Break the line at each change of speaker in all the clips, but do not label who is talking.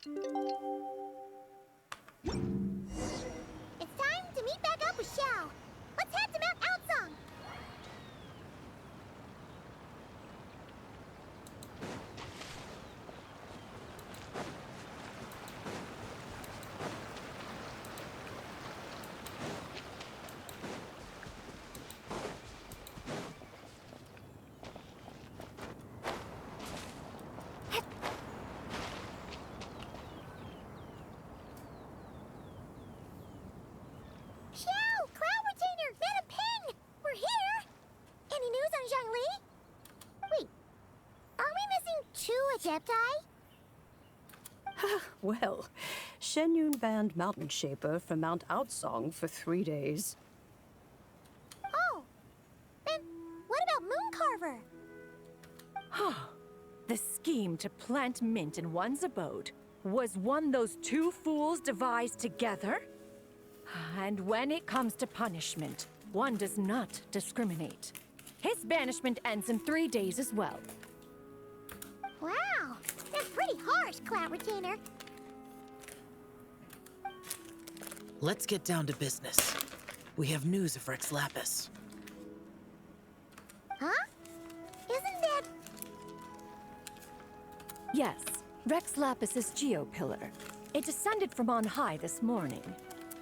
It's time to meet back up with Xiao. Let's head to Mount Outsong. Xiao! Cloud Retainer! Madam Ping! We're here! Any news on Zhongli? Wait, are we missing 2 Adepti?
Well, Shen Yun banned Mountain Shaper from Mount Outsong for 3 days.
Oh, then what about Mooncarver?
The scheme to plant mint in one's abode was one those two fools devised together? And when it comes to punishment, one does not discriminate. His banishment ends in 3 days as well.
Wow, that's pretty harsh, Cloud Retainer.
Let's get down to business. We have news of Rex Lapis.
Huh? Isn't that...
Yes, Rex Lapis's geopillar. It descended from on high this morning.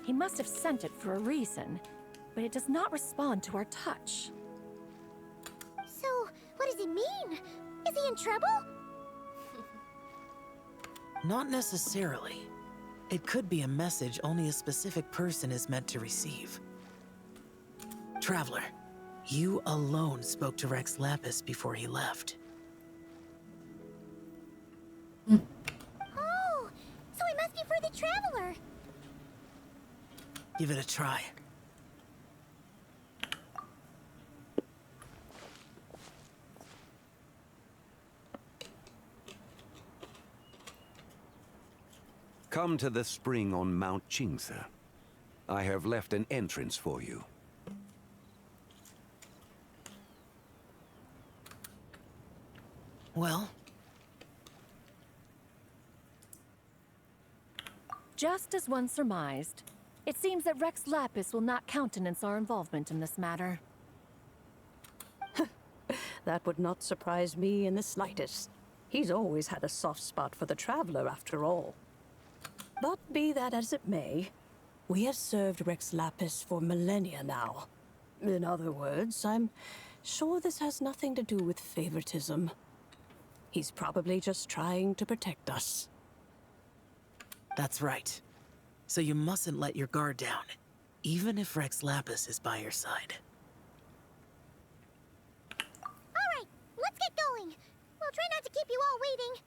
He must have sent it for a reason, but it does not respond to our touch.
So, what does it mean? Is he in trouble?
Not necessarily. It could be a message only a specific person is meant to receive. Traveler, you alone spoke to Rex Lapis before he left.
Oh, so it must be for the Traveler.
Give it a try.
Come to the spring on Mount Qingse. I have left an entrance for you.
Well,
Just as one surmised, it seems that Rex Lapis will not countenance our involvement in this matter.
That would not surprise me in the slightest. He's always had a soft spot for the Traveler, after all. But be that as it may, we have served Rex Lapis for millennia now. In other words, I'm sure this has nothing to do with favoritism. He's probably just trying to protect us.
that's right. So you mustn't let your guard down, even if Rex Lapis is by your side.
All right, let's get going. We'll try not to keep you all waiting.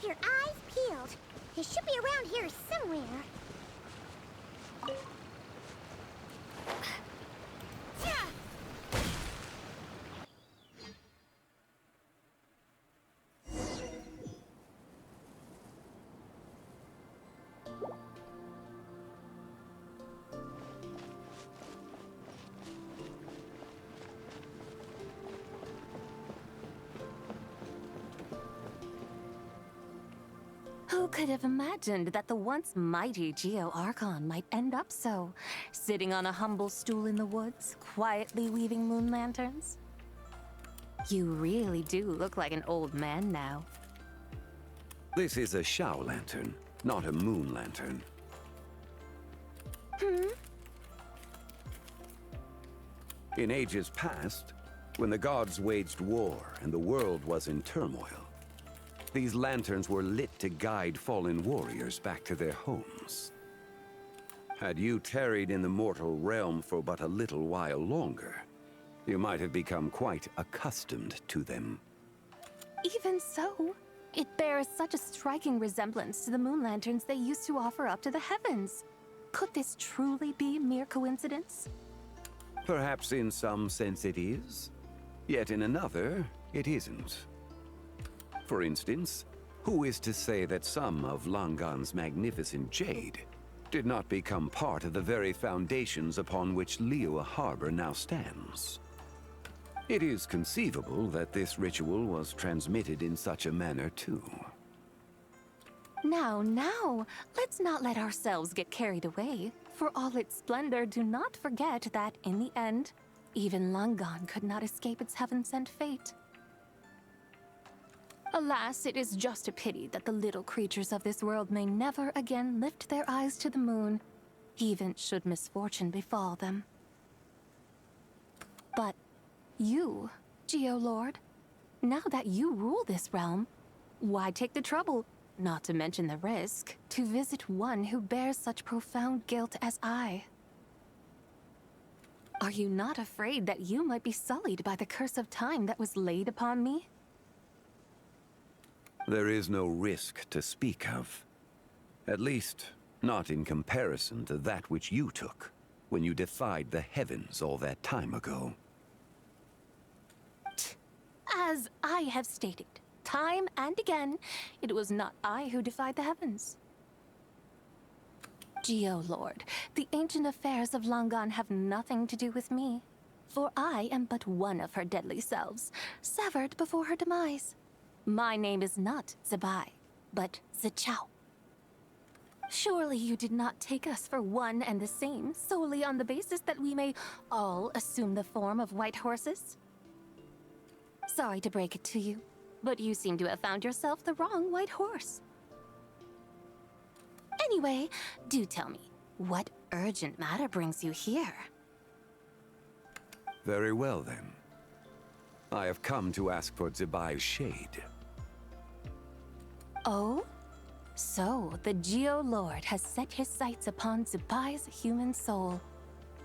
Keep your eyes peeled. He should be around here somewhere.
Who could have imagined that the once mighty Geo-Archon might end up so, sitting on a humble stool in the woods, quietly weaving moon lanterns? You really do look like an old man now.
This is a Shao lantern, not a moon lantern. In ages past, when the gods waged war and the world was in turmoil, these lanterns were lit to guide fallen warriors back to their homes. Had you tarried in the mortal realm for but a little while longer, you might have become quite accustomed to them.
Even so, it bears such a striking resemblance to the moon lanterns they used to offer up to the heavens. Could this truly be mere coincidence?
Perhaps in some sense it is, yet in another, it isn't. For instance, who is to say that some of Langan's magnificent jade did not become part of the very foundations upon which Liyue Harbor now stands? It is conceivable that this ritual was transmitted in such a manner too.
Now, let's not let ourselves get carried away. For all its splendor, do not forget that, in the end, even Langan could not escape its heaven-sent fate. Alas, it is just a pity that the little creatures of this world may never again lift their eyes to the moon, even should misfortune befall them. But you, Geo-Lord, now that you rule this realm, why take the trouble, not to mention the risk, to visit one who bears such profound guilt as I? Are you not afraid that you might be sullied by the curse of time that was laid upon me?
There is no risk to speak of. At least, not in comparison to that which you took when you defied the heavens all that time ago.
As I have stated, time and again, it was not I who defied the heavens. Geo-Lord, the ancient affairs of Langan have nothing to do with me, for I am but one of her deadly selves, severed before her demise. My name is not Zebai, but Zichao. Surely you did not take us for one and the same solely on the basis that we may all assume the form of white horses? Sorry to break it to you, but you seem to have found yourself the wrong white horse. Anyway, do tell me, what urgent matter brings you here?
Very well then. I have come to ask for Zebai's shade.
Oh? So, the Geo-Lord has set his sights upon Zebai's human soul.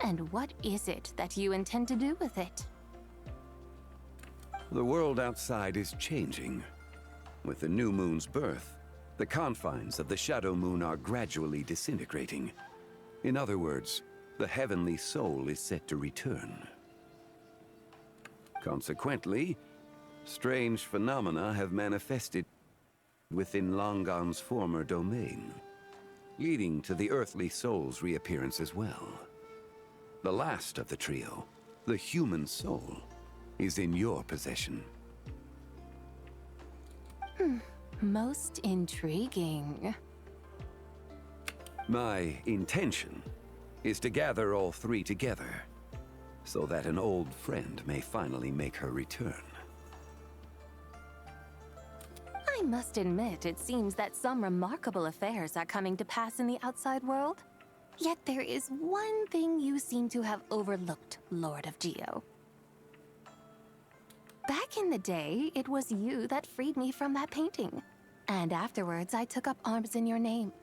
And what is it that you intend to do with it?
The world outside is changing. With the new moon's birth, the confines of the Shadow Moon are gradually disintegrating. In other words, the heavenly soul is set to return. Consequently, strange phenomena have manifested within Langan's former domain, leading to the earthly soul's reappearance as well. The last of the trio, the human soul, is in your possession.
Most intriguing.
My intention is to gather all three together, so that an old friend may finally make her return.
I must admit, it seems that some remarkable affairs are coming to pass in the outside world. Yet there is one thing you seem to have overlooked, Lord of Geo. Back in the day, it was you that freed me from that painting. And afterwards, I took up arms in your name.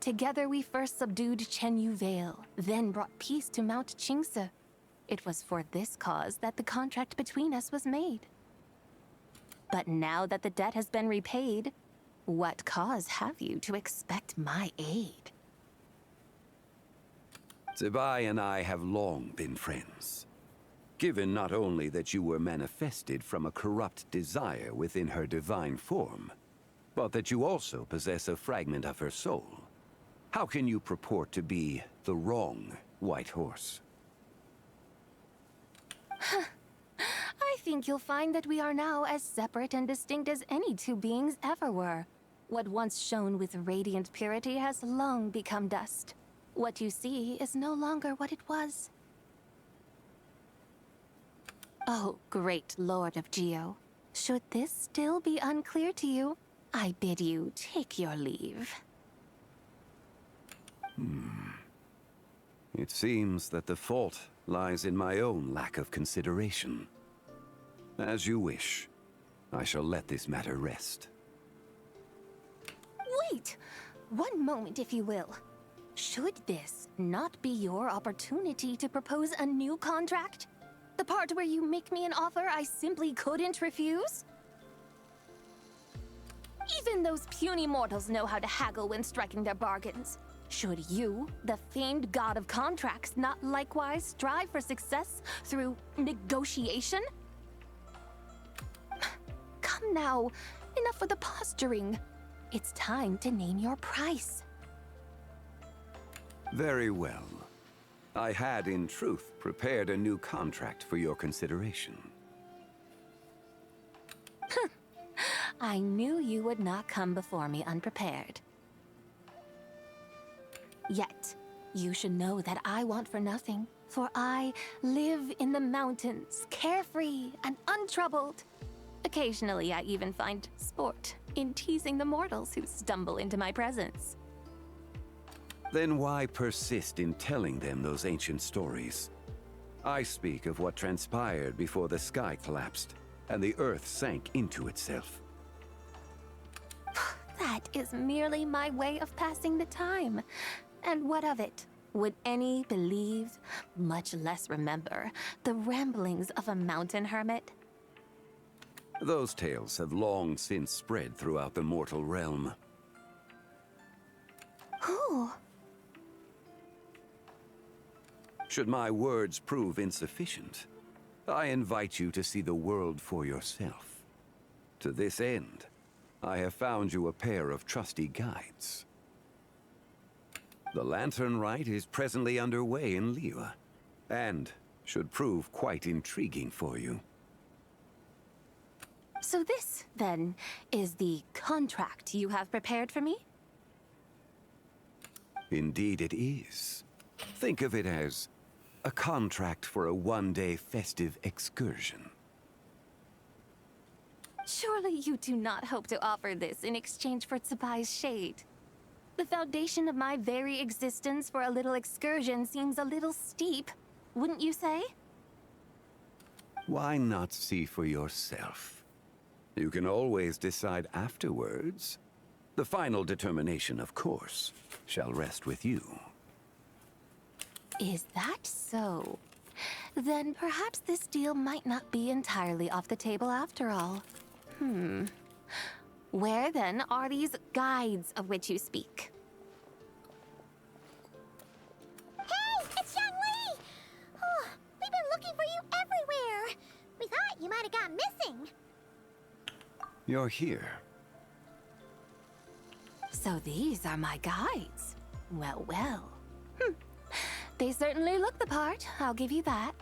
Together, we first subdued Chenyu Vale, then brought peace to Mount Qingse. It was for this cause that the contract between us was made. But now that the debt has been repaid, What cause have you to expect my aid?
Zebai and I have long been friends. Given not only that you were manifested from a corrupt desire within her divine form, but that you also possess a fragment of her soul, how can you purport to be the wrong White Horse?
I think you'll find that we are now as separate and distinct as any two beings ever were. What once shone with radiant purity has long become dust. What you see is no longer what it was. Oh, great Lord of Geo. Should this still be unclear to you, I bid you take your leave.
It seems that the fault lies in my own lack of consideration. As you wish. I shall let this matter rest.
Wait! One moment, if you will. Should this not be your opportunity to propose a new contract? The part where you make me an offer I simply couldn't refuse? Even those puny mortals know how to haggle when striking their bargains. Should you, the famed god of contracts, not likewise strive for success through negotiation? Come now, enough with the posturing. It's time to name your price.
Very well. I had, in truth, prepared a new contract for your consideration.
I knew you would not come before me unprepared. Yet, you should know that I want for nothing, for I live in the mountains, carefree and untroubled. Occasionally, I even find sport in teasing the mortals who stumble into my presence.
Then why persist in telling them those ancient stories? I speak of what transpired before the sky collapsed and the earth sank into itself.
That is merely my way of passing the time. And what of it? Would any believe, much less remember, the ramblings of a mountain hermit?
Those tales have long since spread throughout the mortal realm.
Who?
Should my words prove insufficient, I invite you to see the world for yourself. To this end, I have found you a pair of trusty guides. The Lantern Rite is presently underway in Liyue, and should prove quite intriguing for you.
So this, then, is the contract you have prepared for me?
Indeed it is. Think of it as a contract for a one-day festive excursion.
Surely you do not hope to offer this in exchange for Tsubai's shade. The foundation of my very existence for a little excursion seems a little steep, wouldn't you say?
Why not see for yourself? You can always decide afterwards. The final determination, of course, shall rest with you.
Is that so? Then perhaps this deal might not be entirely off the table after all. Where then are these guides of which you speak?
Hey, it's Xiangli! Oh, we've been looking for you everywhere. We thought you might have gone missing.
You're here.
So these are my guides. Well, well. They certainly look the part, I'll give you that.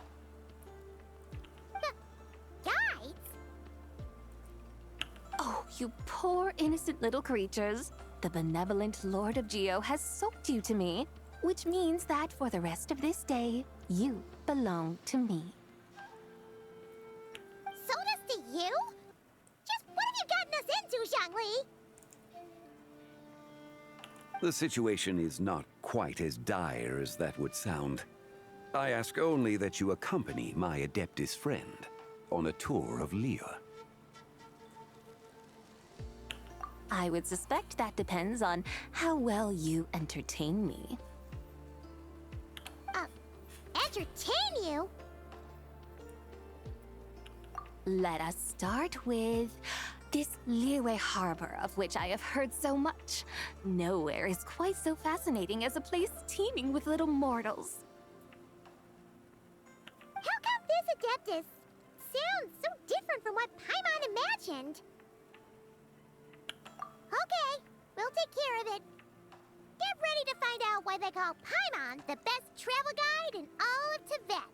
Guides?
Oh, you poor innocent little creatures. The benevolent Lord of Geo has soaked you to me, which means that for the rest of this day, you belong to me.
Sold us to you? Just what have you gotten us into, Xiangli?
The situation is not quite as dire as that would sound. I ask only that you accompany my Adeptus friend on a tour of Liyue.
I would suspect that depends on how well you entertain me.
Entertain you?
Let us start with This Liyue harbor of which I have heard so much. Nowhere is quite so fascinating as a place teeming with little mortals.
How come this Adeptus sounds so different from what Paimon imagined? Okay, we'll take care of it. Get ready to find out why they call Paimon the best travel guide in all of Tibet.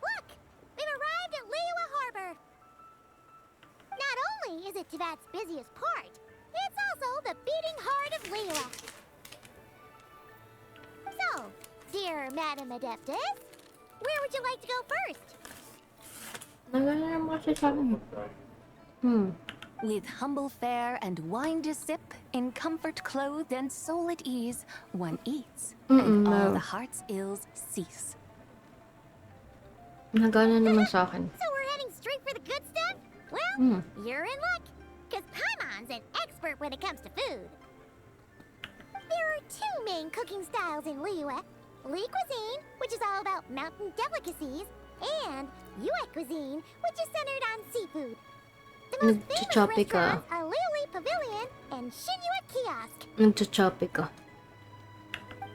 Look! We've arrived at Liyue Harbor. Not only is it Tibet's busiest port, it's also the beating heart of Liyue. So, dear Madam Adeptus, where would you like to go first?
Nagana naman kasi sa akin.
With humble fare and wine to sip, in comfort clothed and soul at ease, one eats, and all the heart's ills cease.
Nagana naman sa akin.
So we're heading straight for the good stuff? Well, you're in luck, because Paimon's an expert when it comes to food. There are two main cooking styles in Liyue. Li cuisine, which is all about mountain delicacies, and Yue cuisine, which is centered on seafood. The most famous
Nagchachope ka.
restaurants are Liyue Pavilion and Shinyue Kiosk.
Nagchachope ka.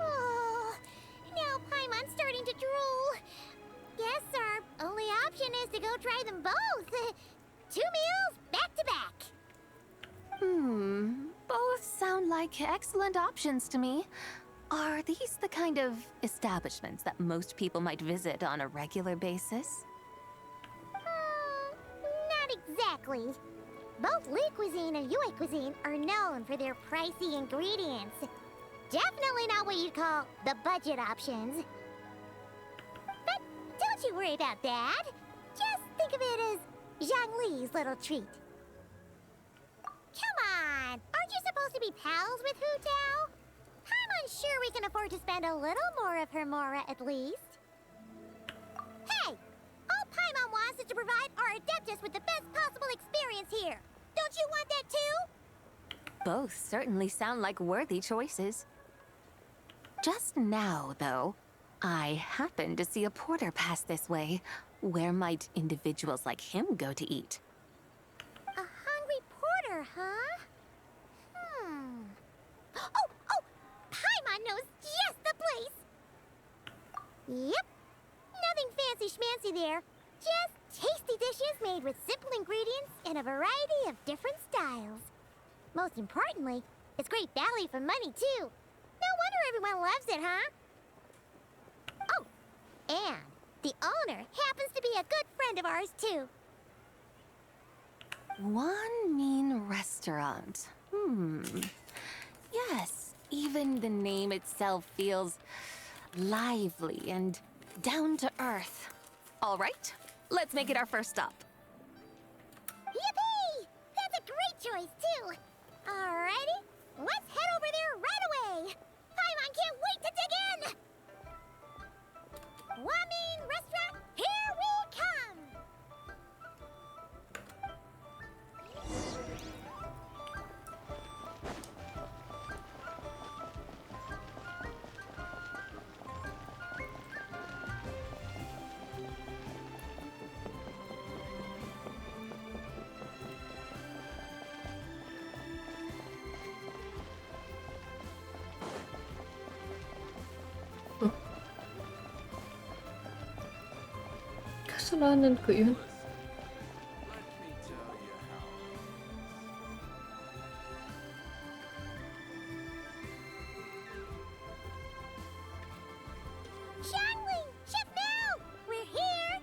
Oh, now Paimon's starting to drool. Guess our only option is to go try them both. 2 meals back to back.
Both sound like excellent options to me. Are these the kind of establishments that most people might visit on a regular basis?
Not exactly. Both Li cuisine and Yue cuisine are known for their pricey ingredients. Definitely not what you'd call the budget options. But don't you worry about that. Just think of it as Zhongli's little treat. Come on! Aren't you supposed to be pals with Hu Tao? I'm unsure we can afford to spend a little more of her mora at least. Hey! All Paimon wants is to provide our Adeptus with the best possible experience here. Don't you want that too?
Both certainly sound like worthy choices. Just now, though, I happened to see a porter pass this way. Where might individuals like him go to eat?
A hungry porter, huh? Oh! Paimon knows just the place! Yep. Nothing fancy schmancy there. Just tasty dishes made with simple ingredients in a variety of different styles. Most importantly, it's great value for money, too. No wonder everyone loves it, huh? Oh, and the owner happens to be a good friend of ours, too.
One mean restaurant. Yes, even the name itself feels lively and down to earth. All right, let's make it our first stop.
Yippee! That's a great choice, too. Alrighty, let's head over there right away. Paimon can't wait to dig in. Wamin Restaurant, here we come.
Kasalanan ko yun.
Xiangling, Chef Mel, we're here.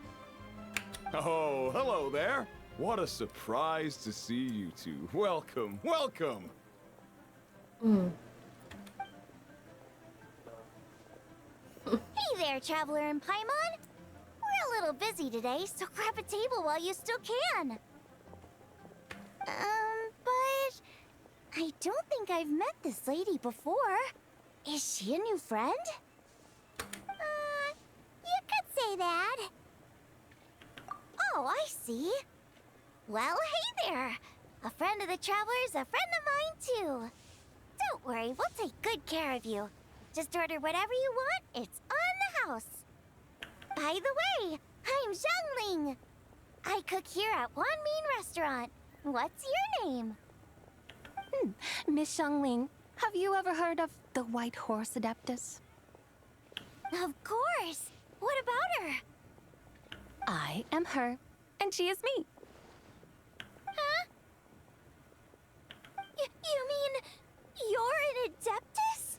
Oh, hello there. What a surprise to see you two. Welcome, welcome.
Hey there, Traveler and Paimon. We're a little busy today, so grab a table while you still can. But I don't think I've met this lady before. Is she a new friend? You could say that. Oh, I see. Well, hey there. A friend of the traveler's a friend of mine, too. Don't worry, we'll take good care of you. Just order whatever you want, it's on the house. By the way, I'm Zhangling. I cook here at Wan Min Restaurant. What's your name?
Miss Xiangling, have you ever heard of the White Horse Adeptus?
Of course. What about her?
I am her, and she is me.
Huh? You mean you're an Adeptus?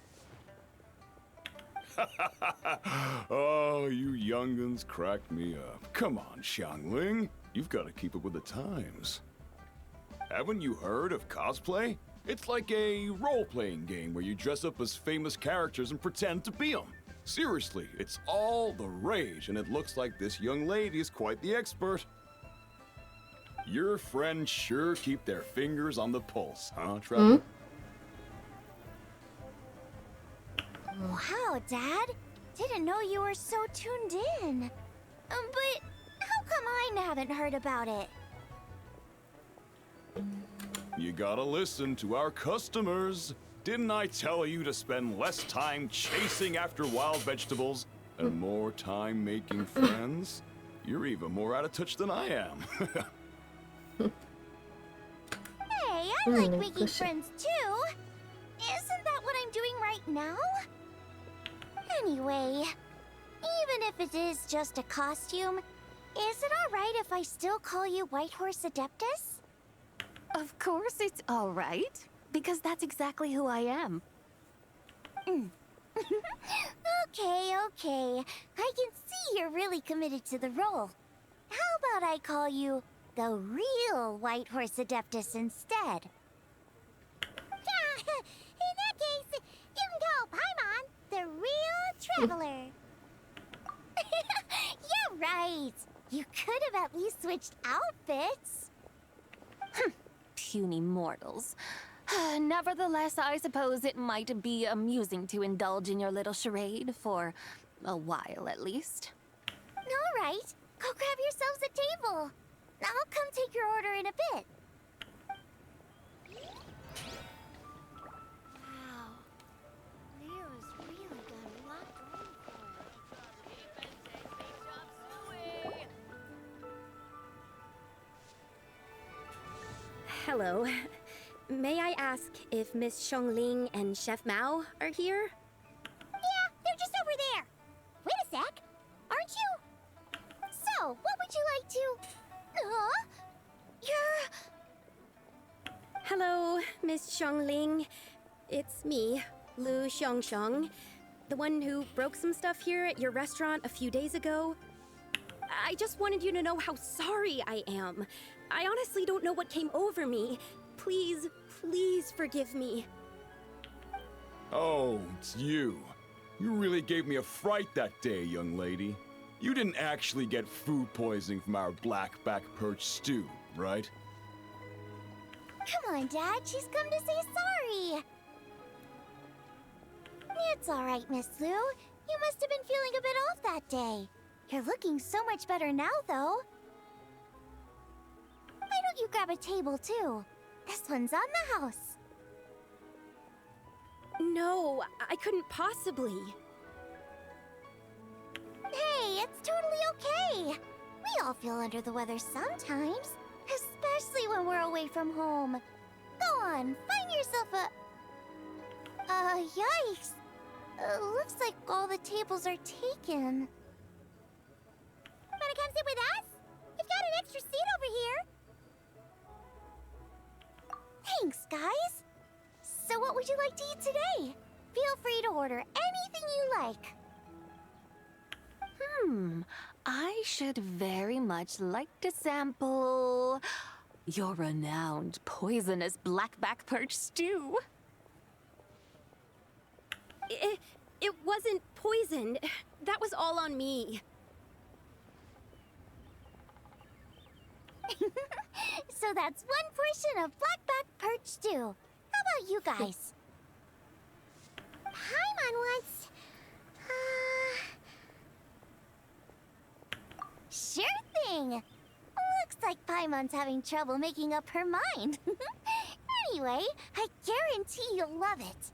Oh, you young'uns cracked me up. Come on, Xiangling. You've got to keep up with the times. Haven't you heard of cosplay? It's like a role-playing game where you dress up as famous characters and pretend to be them. Seriously, it's all the rage, and it looks like this young lady is quite the expert. Your friends sure keep their fingers on the pulse, huh, Trevor?
Wow, Dad. Didn't know you were so tuned in. But how come I haven't heard about it?
You gotta listen to our customers. Didn't I tell you to spend less time chasing after wild vegetables and more time making friends? You're even more out of touch than I am.
Hey, I like making friends too. Isn't that what I'm doing right now? Anyway, even if it is just a costume, is it alright if I still call you White Horse Adeptus?
Of course it's all right, because that's exactly who I am.
Okay. I can see you're really committed to the role. How about I call you the real White Horse Adeptus instead? In that case, you can call Paimon the real traveler. Yeah, right. You could have at least switched outfits.
Puny mortals. Nevertheless, I suppose it might be amusing to indulge in your little charade for a while at least.
All right, go grab yourselves a table. I'll come take your order in a bit. Wow, Nero's really got a lot going for her.
Hello. May I ask if Miss Xiangling and Chef Mao are here?
Yeah, they're just over there. Wait a sec. Aren't you? So, what would you like to... You're...
Hello, Miss Xiangling. It's me, Lu Xiangxiang, the one who broke some stuff here at your restaurant a few days ago. I just wanted you to know how sorry I am. I honestly don't know what came over me. Please, please forgive me.
Oh, it's you. You really gave me a fright that day, young lady. You didn't actually get food poisoning from our black-back perch stew, right?
Come on, Dad. She's come to say sorry. It's all right, Miss Lu. You must have been feeling a bit off that day. You're looking so much better now, though. Why don't you grab a table, too? This one's on the house.
No, I couldn't possibly.
Hey, it's totally okay. We all feel under the weather sometimes, especially when we're away from home. Go on, find yourself a... yikes. Looks like all the tables are taken. Wanna come sit with us? We've got an extra seat over here. Thanks, guys. So what would you like to eat today? Feel free to order anything you like.
I should very much like to sample your renowned poisonous blackback perch stew.
It wasn't poisoned. That was all on me.
So that's one portion of blackback perch stew. How about you guys? Paimon wants... Sure thing. Looks like Paimon's having trouble making up her mind. Anyway, I guarantee you'll love it.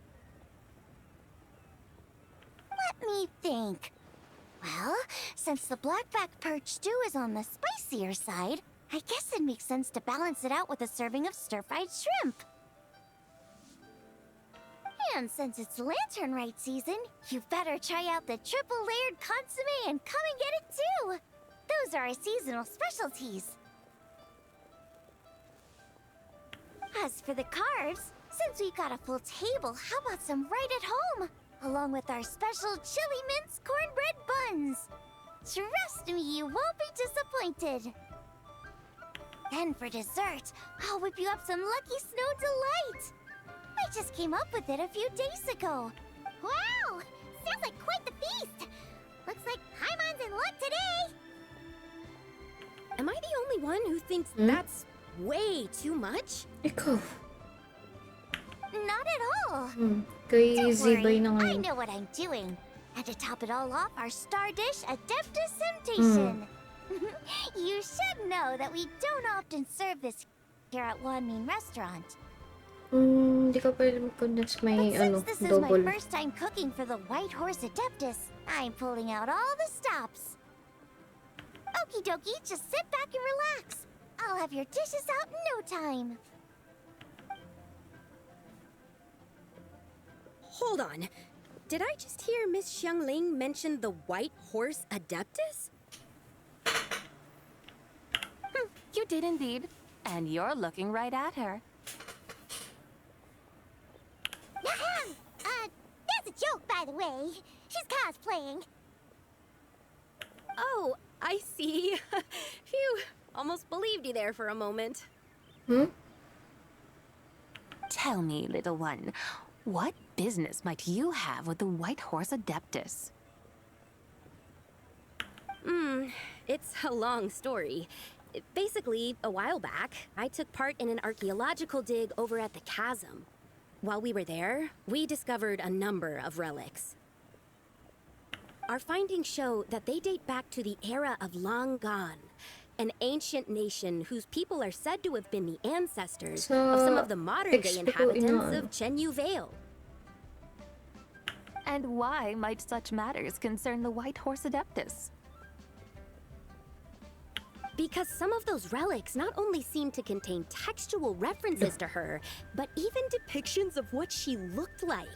Let me think. Well, since the blackback perch stew is on the spicier side, I guess it makes sense to balance it out with a serving of stir-fried shrimp. And since it's Lanternlit season, you better try out the triple-layered consommé and come and get it too! Those are our seasonal specialties. As for the carbs, since we've got a full table, how about some right at home? Along with our special chili mince cornbread buns. Trust me, you won't be disappointed. Then for dessert, I'll whip you up some Lucky Snow Delight. I just came up with it a few days ago. Wow! Sounds like quite the feast! Looks like Paimon's in luck today!
Am I the only one who thinks that's way too much?
Ikaw.
Not at all.
Kay
Don't
Zibay
worry,
na
I
ngayon.
know what I'm doing. And to top it all off, our star dish, Adeptus Temptation. You should know that we don't often serve this here at Wanmin Restaurant.
Hindi ka pwede mag-condense may
But since this is
double.
my first time cooking for the White Horse Adeptus, I'm pulling out all the stops. Okie dokie, just sit back and relax. I'll have your dishes out in no time.
Hold on. Did I just hear Miss Xiangling mention the White Horse Adeptus?
You did indeed. And you're looking right at her.
That's a joke, by the way. She's cosplaying.
Oh, I see. Phew, almost believed you there for a moment.
Tell me, little one, what business might you have with the White Horse Adeptus?
It's a long story. Basically, a while back, I took part in an archaeological dig over at the chasm. While we were there, we discovered a number of relics. Our findings show that they date back to the era of Long Gone, an ancient nation whose people are said to have been the ancestors of some of the modern-day inhabitants of Chenyu Vale.
And why might such matters concern the White Horse Adeptus?
Because some of those relics not only seem to contain textual references to her, but even depictions of what she looked like.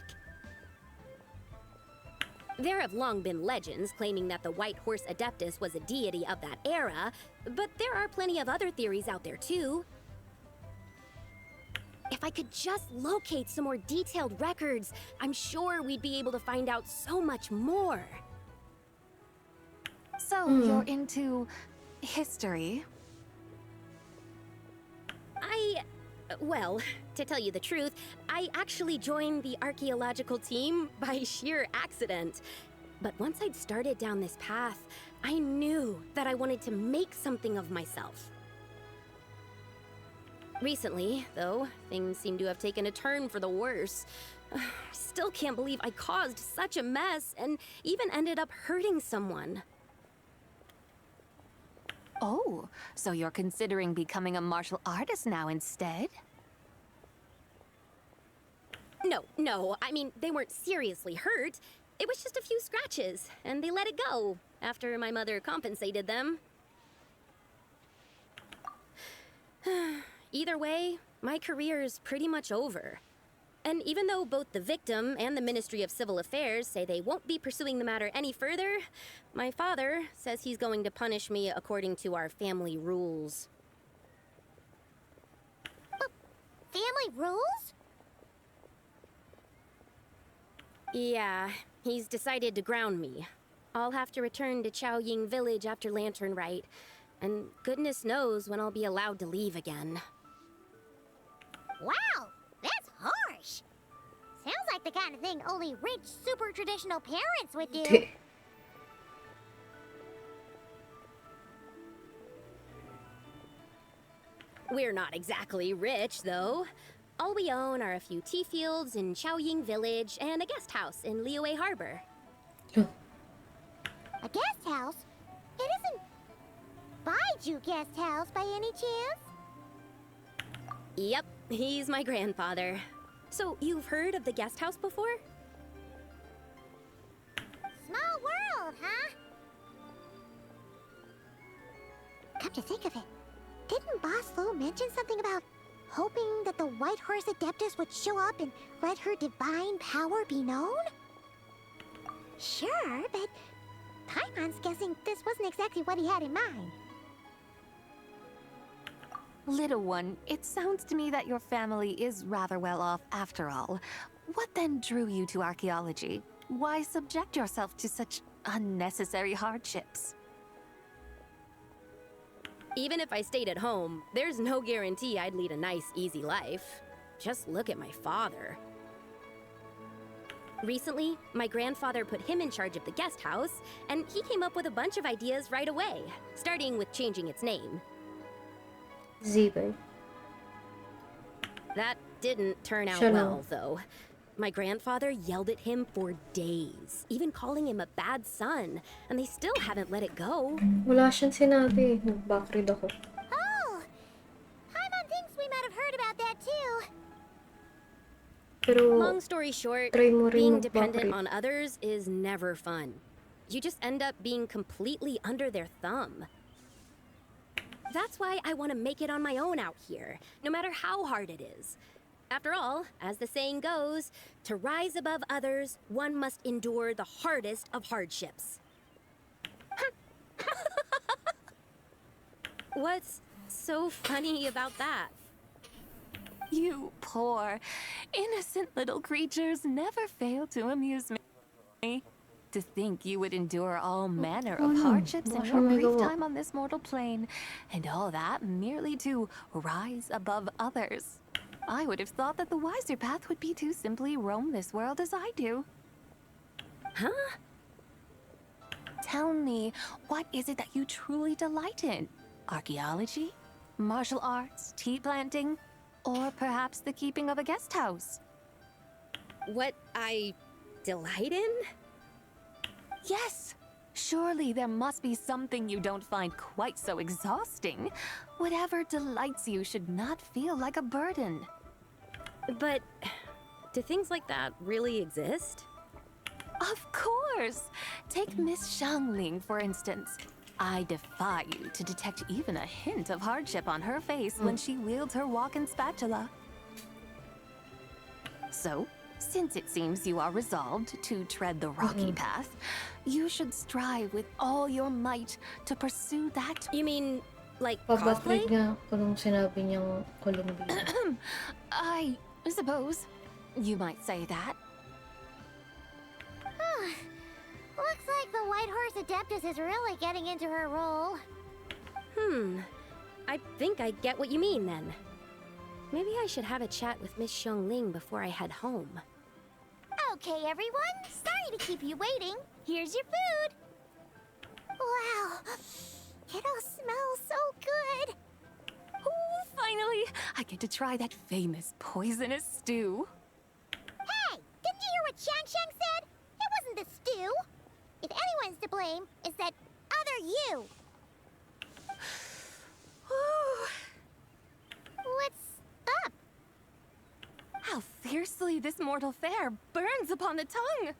There have long been legends claiming that the White Horse Adeptus was a deity of that era, but there are plenty of other theories out there too. If I could just locate some more detailed records, I'm sure we'd be able to find out so much more.
So you're into history?
Well, to tell you the truth, I actually joined the archaeological team by sheer accident. But once I'd started down this path, I knew that I wanted to make something of myself. Recently, though, things seem to have taken a turn for the worse. Still can't believe I caused such a mess and even ended up hurting someone.
Oh, so you're considering becoming a martial artist now instead?
No, I mean, they weren't seriously hurt. It was just a few scratches, and they let it go after my mother compensated them. Either way, my career's pretty much over. And even though both the victim and the Ministry of Civil Affairs say they won't be pursuing the matter any further, my father says he's going to punish me according to our family rules.
Family rules?
Yeah, he's decided to ground me. I'll have to return to Chaoying Village after Lanternlit, and goodness knows when I'll be allowed to leave again.
Wow, that's harsh. Sounds like the kind of thing only rich, super traditional parents would do.
We're not exactly rich, though. All we own are a few tea fields in Chaoying Village and a guest house in Liyue Harbor.
A guest house? It isn't by Kaiju guest house by any chance?
Yep, he's my grandfather. So, you've heard of the guest house before?
Small world, huh? Come to think of it, didn't Boss Lou mention something about hoping that the White Horse Adeptus would show up and let her divine power be known? Sure, but Paimon's guessing this wasn't exactly what he had in mind.
Little one, it sounds to me that your family is rather well off after all. What then drew you to archaeology? Why subject yourself to such unnecessary hardships?
Even if I stayed at home, there's no guarantee I'd lead a nice, easy life. Just look at my father. Recently, my grandfather put him in charge of the guest house, and he came up with a bunch of ideas right away, starting with changing its name.
Zebra.
That didn't turn out
Siya
well,
lang.
though. My grandfather yelled at him for days, even calling him a bad son, and they still haven't let it go.
Wala siyang sinabi. Nag-backread ako.
Oh! Paimon thinks we might have heard about that too.
Pero,
Long story short,
try mo rin
being dependent
mag-backread.
on others is never fun. You just end up being completely under their thumb. That's why I want to make it on my own out here, no matter how hard it is. After all, as the saying goes, to rise above others, one must endure the hardest of hardships. What's so funny about that?
You poor, innocent little creatures never fail to amuse me. To think you would endure all manner of hardships in
Baka
your
may
brief
gawa.
time on this mortal plane, and all that merely to rise above others. I would have thought that the wiser path would be to simply roam this world as I do.
Huh?
Tell me, what is it that you truly delight in? Archaeology? Martial arts? Tea planting? Or perhaps the keeping of a guest house?
What I delight in?
Yes! Surely there must be something you don't find quite so exhausting. Whatever delights you should not feel like a burden.
But do things like that really exist?
Of course! Take Miss Xiangling, for instance. I defy you to detect even a hint of hardship on her face when she wields her walking spatula. So, since it seems you are resolved to tread the rocky path, you should strive with all your might to pursue that.
You mean, like
Pabackread
cosplay?
nga ako nung sinabi niyang Colombia.
I suppose you might say that.
Looks like the White Horse Adeptus is really getting into her role.
I think I get what you mean then. Maybe I should have a chat with Miss Xiangling before I head home.
Okay, everyone. Sorry to keep you waiting. Here's your food. Wow. It all smells so good.
Oh, finally! I get to try that famous poisonous stew.
Hey, didn't you hear what Shang Shang said? It wasn't the stew. If anyone's to blame, it's that other you. What's up?
How fiercely this mortal fare burns upon the tongue!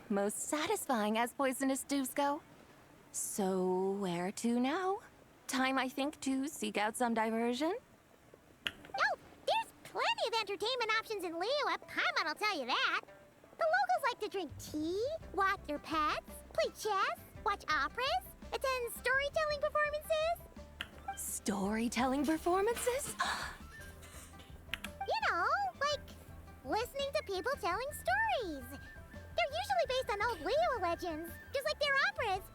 Most satisfying as poisonous stews go. So, where to now? Time, I think, to seek out some diversion?
Oh, there's plenty of entertainment options in Liyue. Paimon will tell you that. The locals like to drink tea, walk their pets, play chess, watch operas, attend storytelling performances.
Storytelling performances?
You know, like listening to people telling stories. They're usually based on old Liyue legends, just like their operas.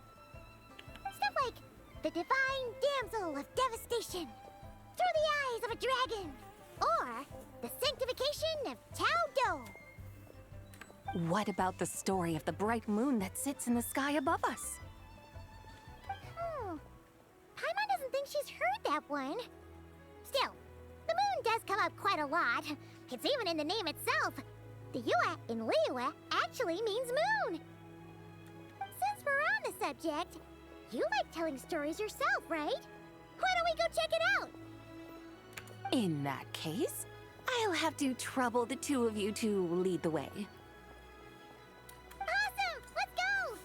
Stuff like the Divine Damsel of Devastation, Through the Eyes of a Dragon, or the Sanctification of Tao Do.
What about the story of the bright moon that sits in the sky above us?
Paimon doesn't think she's heard that one. Still, the moon does come up quite a lot. It's even in the name itself. The Yua in Liyue actually means moon. Since we're on the subject, you like telling stories yourself, right? Why don't we go check it out?
In that case, I'll have to trouble the two of you to lead the way.
Awesome! Let's go!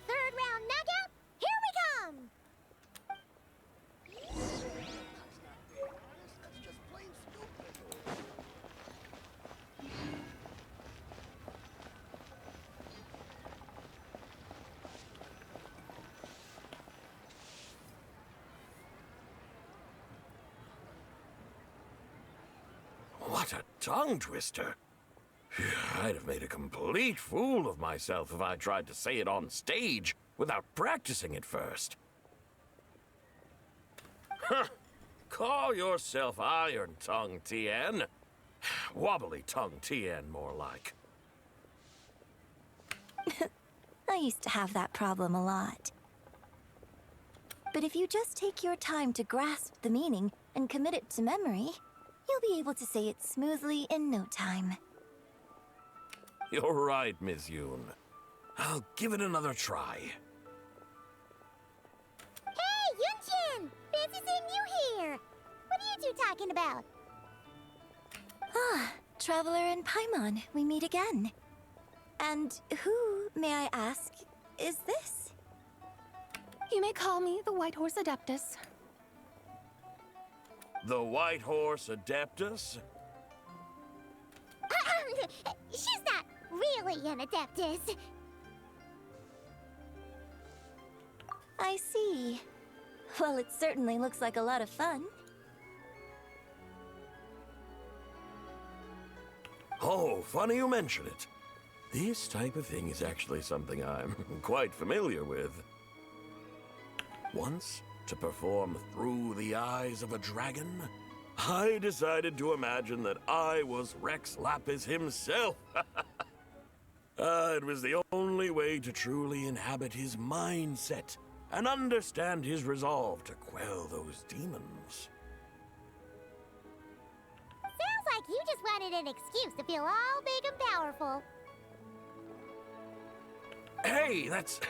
Third round knockout, here we come!
What a tongue twister. I'd have made a complete fool of myself if I tried to say it on stage without practicing it first. Huh. Call yourself Iron Tongue Tien. Wobbly Tongue Tien, more like.
I used to have that problem a lot. But if you just take your time to grasp the meaning and commit it to memory, you'll be able to say it smoothly in no time.
You're right, Miss Yoon. I'll give it another try.
Hey, Yunchin! Fancy seeing you here! What are you two talking about?
Ah, Traveler and Paimon, we meet again. And who, may I ask, is this?
You may call me the White Horse Adeptus.
The White Horse Adeptus?
She's not really an Adeptus.
I see. Well, it certainly looks like a lot of fun.
Oh, funny you mention it. This type of thing is actually something I'm quite familiar with. Once, to perform Through the Eyes of a Dragon, I decided to imagine that I was Rex Lapis himself. It was the only way to truly inhabit his mindset and understand his resolve to quell those demons.
Sounds like you just wanted an excuse to feel all big and powerful.
Hey, that's...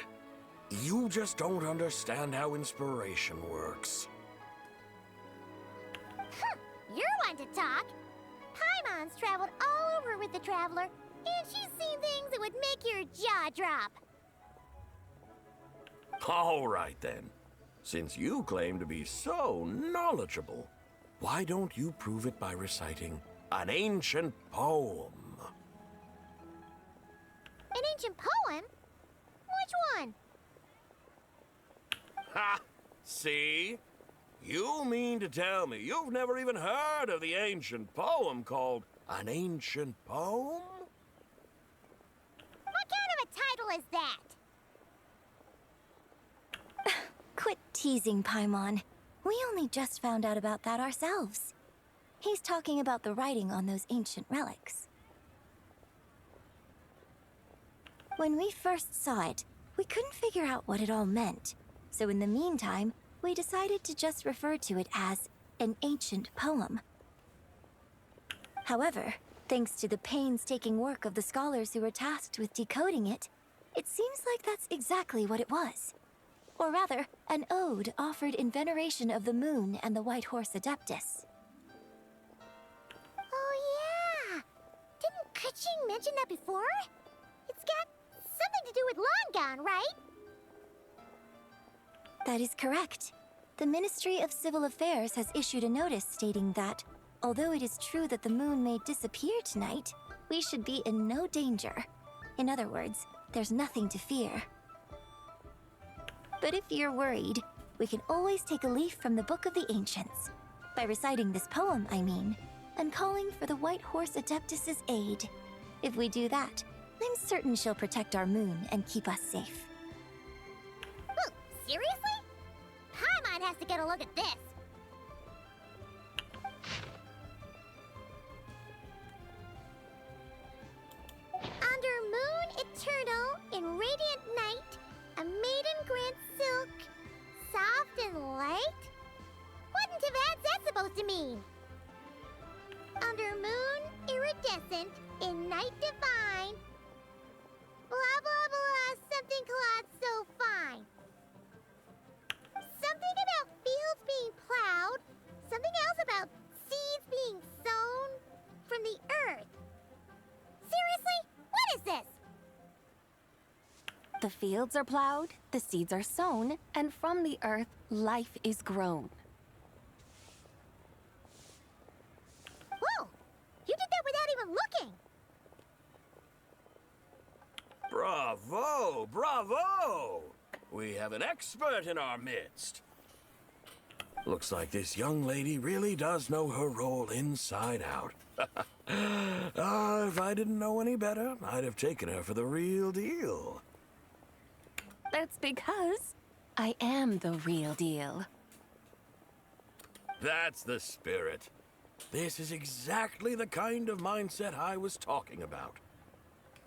You just don't understand how inspiration works.
You're one to talk. Paimon's traveled all over with the Traveler, and she's seen things that would make your jaw drop.
All right, then. Since you claim to be so knowledgeable, why don't you prove it by reciting an ancient poem?
An ancient poem? Which one?
Ha! See? You mean to tell me you've never even heard of the ancient poem called An Ancient Poem?
What kind of a title is that?
Quit teasing, Paimon. We only just found out about that ourselves. He's talking about the writing on those ancient relics. When we first saw it, we couldn't figure out what it all meant. So in the meantime, we decided to just refer to it as an ancient poem. However, thanks to the painstaking work of the scholars who were tasked with decoding it, it seems like that's exactly what it was. Or rather, an ode offered in veneration of the moon and the White Horse Adeptus.
Oh yeah! Didn't Kuching mention that before? It's got something to do with Longan, right?
That is correct. The Ministry of Civil Affairs has issued a notice stating that, although it is true that the moon may disappear tonight, we should be in no danger. In other words, there's nothing to fear. But if you're worried, we can always take a leaf from the Book of the Ancients. By reciting this poem, I mean, and calling for the White Horse Adeptus' aid. If we do that, I'm certain she'll protect our moon and keep us safe.
Oh, seriously? Paimon has to get a look at this. Under moon A maiden grants silk, soft and light? What in Tavad's that supposed to mean? Under moon, iridescent, in night divine. Blah blah blah, something cloth so fine. Something about fields being plowed, something else about seeds being sown from the earth. Seriously? What is this?
The fields are plowed, the seeds are sown, and from the earth, life is grown.
Whoa! You did that without even looking!
Bravo! Bravo! We have an expert in our midst. Looks like this young lady really does know her role inside out. If I didn't know any better, I'd have taken her for the real deal.
That's because I am the real deal.
That's the spirit. This is exactly the kind of mindset I was talking about.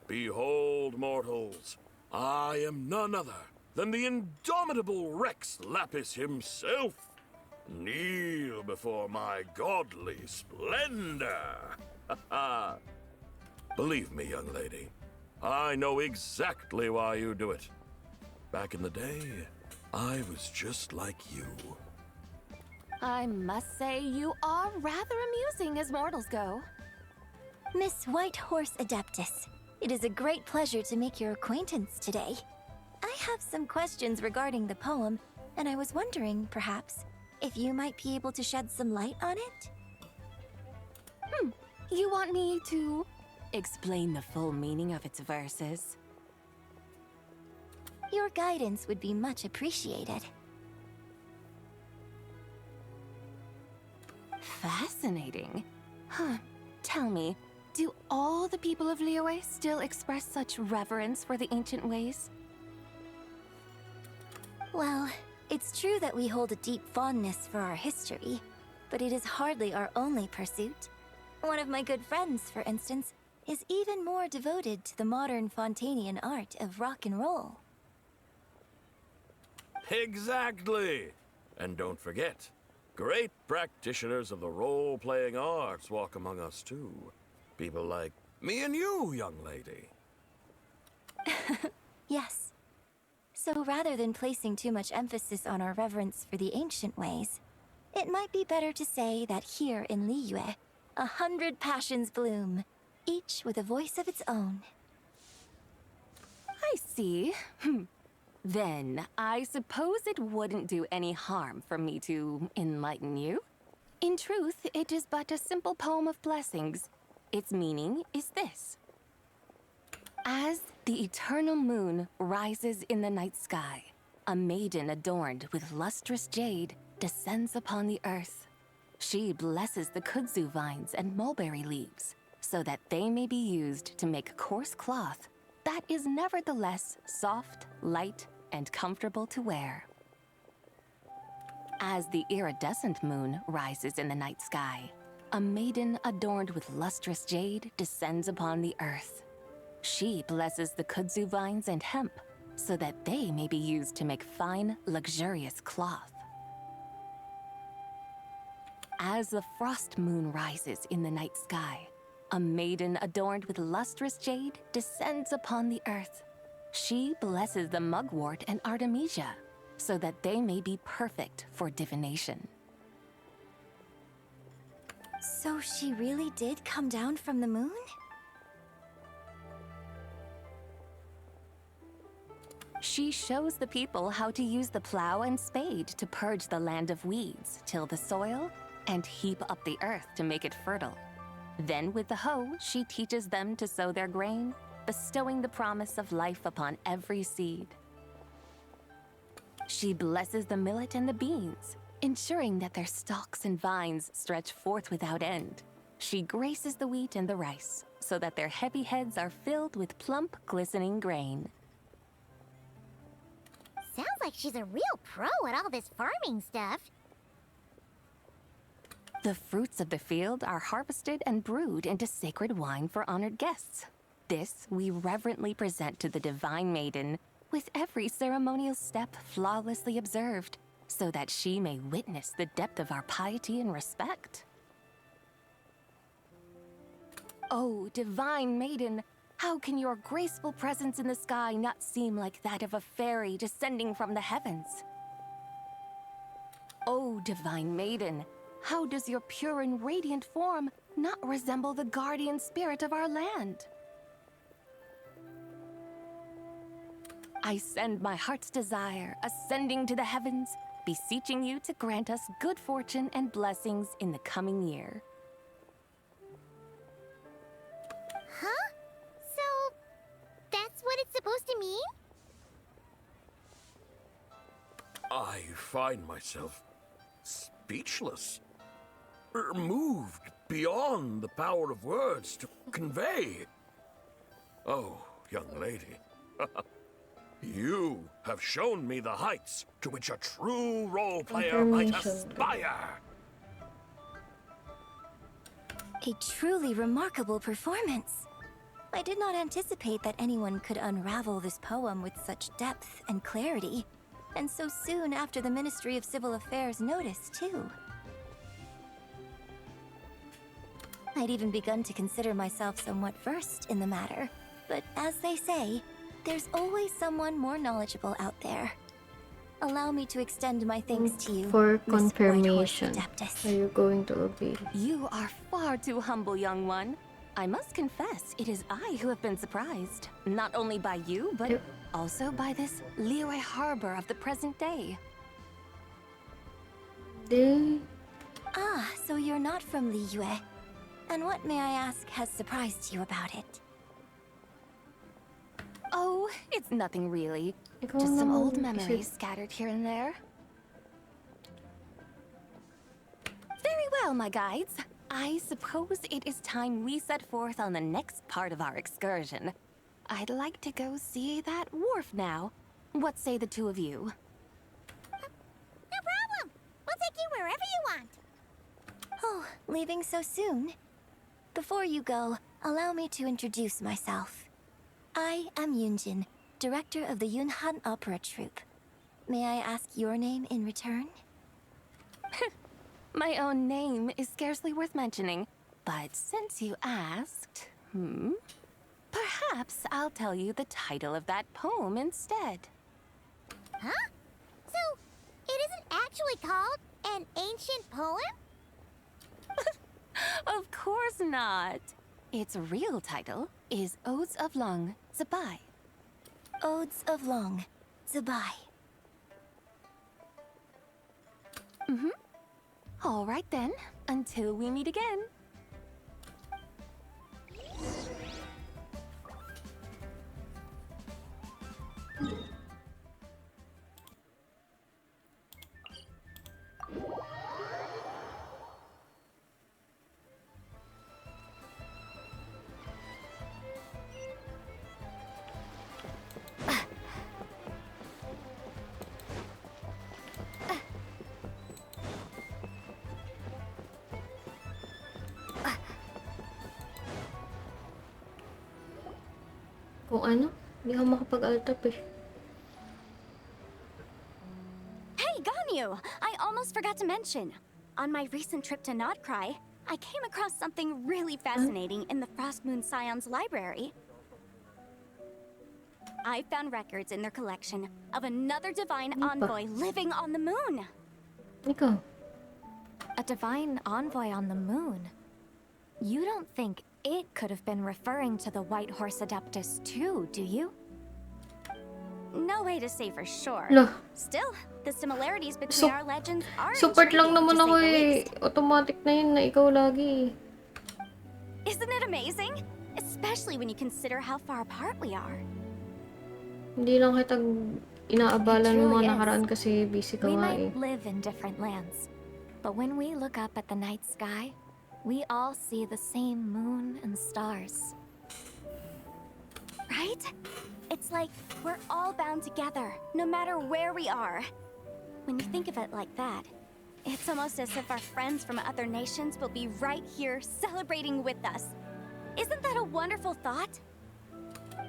Behold, mortals, I am none other than the indomitable Rex Lapis himself. Kneel before my godly splendor. Believe me, young lady, I know exactly why you do it. Back in the day, I was just like you.
I must say you are rather amusing as mortals go.
Miss White Horse Adeptus, it is a great pleasure to make your acquaintance today. I have some questions regarding the poem, and I was wondering, perhaps, if you might be able to shed some light on it?
You want me to explain the full meaning of its verses?
Your guidance would be much appreciated.
Fascinating. Tell me, do all the people of Liyue still express such reverence for the ancient ways?
Well, it's true that we hold a deep fondness for our history, but it is hardly our only pursuit. One of my good friends, for instance, is even more devoted to the modern Fontanian art of rock and roll.
Exactly! And don't forget, great practitioners of the role-playing arts walk among us too. People like me and you, young lady.
Yes. So rather than placing too much emphasis on our reverence for the ancient ways, it might be better to say that here in Liyue, 100 passions bloom, each with a voice of its own.
I see. Then, I suppose it wouldn't do any harm for me to enlighten you. In truth, it is but a simple poem of blessings. Its meaning is this. As the eternal moon rises in the night sky, a maiden adorned with lustrous jade descends upon the earth. She blesses the kudzu vines and mulberry leaves, so that they may be used to make coarse cloth that is nevertheless soft, light, and comfortable to wear. As the iridescent moon rises in the night sky, a maiden adorned with lustrous jade descends upon the earth. She blesses the kudzu vines and hemp, so that they may be used to make fine, luxurious cloth. As the frost moon rises in the night sky, a maiden adorned with lustrous jade descends upon the earth. She blesses the mugwort and artemisia, so that they may be perfect for divination.
So she really did come down from the moon?
She shows the people how to use the plow and spade to purge the land of weeds, till the soil, and heap up the earth to make it fertile. Then with the hoe, she teaches them to sow their grain, bestowing the promise of life upon every seed. She blesses the millet and the beans, ensuring that their stalks and vines stretch forth without end. She graces the wheat and the rice, so that their heavy heads are filled with plump, glistening grain.
Sounds like she's a real pro at all this farming stuff.
The fruits of the field are harvested and brewed into sacred wine for honored guests. This we reverently present to the divine maiden, with every ceremonial step flawlessly observed, so that she may witness the depth of our piety and respect. Oh, divine maiden, how can your graceful presence in the sky not seem like that of a fairy descending from the heavens? Oh, divine maiden, how does your pure and radiant form not resemble the guardian spirit of our land? I send my heart's desire, ascending to the heavens, beseeching you to grant us good fortune and blessings in the coming year.
Huh? So, that's what it's supposed to mean?
I find myself speechless, moved beyond the power of words to convey. Oh, young lady, you have shown me the heights to which a true role player might aspire.
A truly remarkable performance. I did not anticipate that anyone could unravel this poem with such depth and clarity, and so soon after the Ministry of Civil Affairs noticed, too. I'd even begun to consider myself somewhat versed in the matter, but as they say, there's always someone more knowledgeable out there. Allow me to extend my thanks to you,
For
Miss
confirmation,
Whitehorse Adeptus.
are you going to obey?
You are far too humble, young one. I must confess, it is I who have been surprised. Not only by you, but
Yep.
also by this Liyue Harbor of the present day.
Ah, so you're not from Liyue. And what, may I ask, has surprised you about it?
Oh, it's nothing really.
Ikaw
Just some old
naman,
memories scattered here and there. Very well, my guides. I suppose it is time we set forth on the next part of our excursion. I'd like to go see that wharf now. What say the two of you?
No problem. We'll take you wherever you want.
Oh, leaving so soon? Before you go, allow me to introduce myself. I am Yunjin, director of the Yunhan Opera Troupe. May I ask your name in return?
My own name is scarcely worth mentioning, but since you asked, perhaps I'll tell you the title of that poem instead.
Huh? So, it isn't actually called an ancient poem?
Of course not. Its real title is Odes of Long Zabai.
Odes of Long, Zabai.
All right then, until we meet again.
Kung ano, hindi ako makapag-altap eh.
Hey, Ganyu! I almost forgot to mention. On my recent trip to Notcry, I came across something really fascinating in the Frost Moon Scion's library. I found records in their collection of another divine envoy living on the moon.
Ikaw?
A divine envoy on the moon? You don't think it could have been referring to the White Horse Adeptus too, do you? No way to say for sure.
Lah.
Still, the similarities between our legends are
Support lang
intriguing,
naman
to
ako
say the
eh.
least.
Automatic na yun na ikaw lagi.
Isn't it amazing? Especially when you consider how far apart we are.
Hindi lang kita inaabala
It
ng
truly
mga
is.
nakaraan kasi busy ka
We
nga
might
eh.
live in different lands, but when we look up at the night sky, we all see the same moon and stars. Right? It's like we're all bound together, no matter where we are. When you think of it like that, it's almost as if our friends from other nations will be right here celebrating with us. Isn't that a wonderful thought?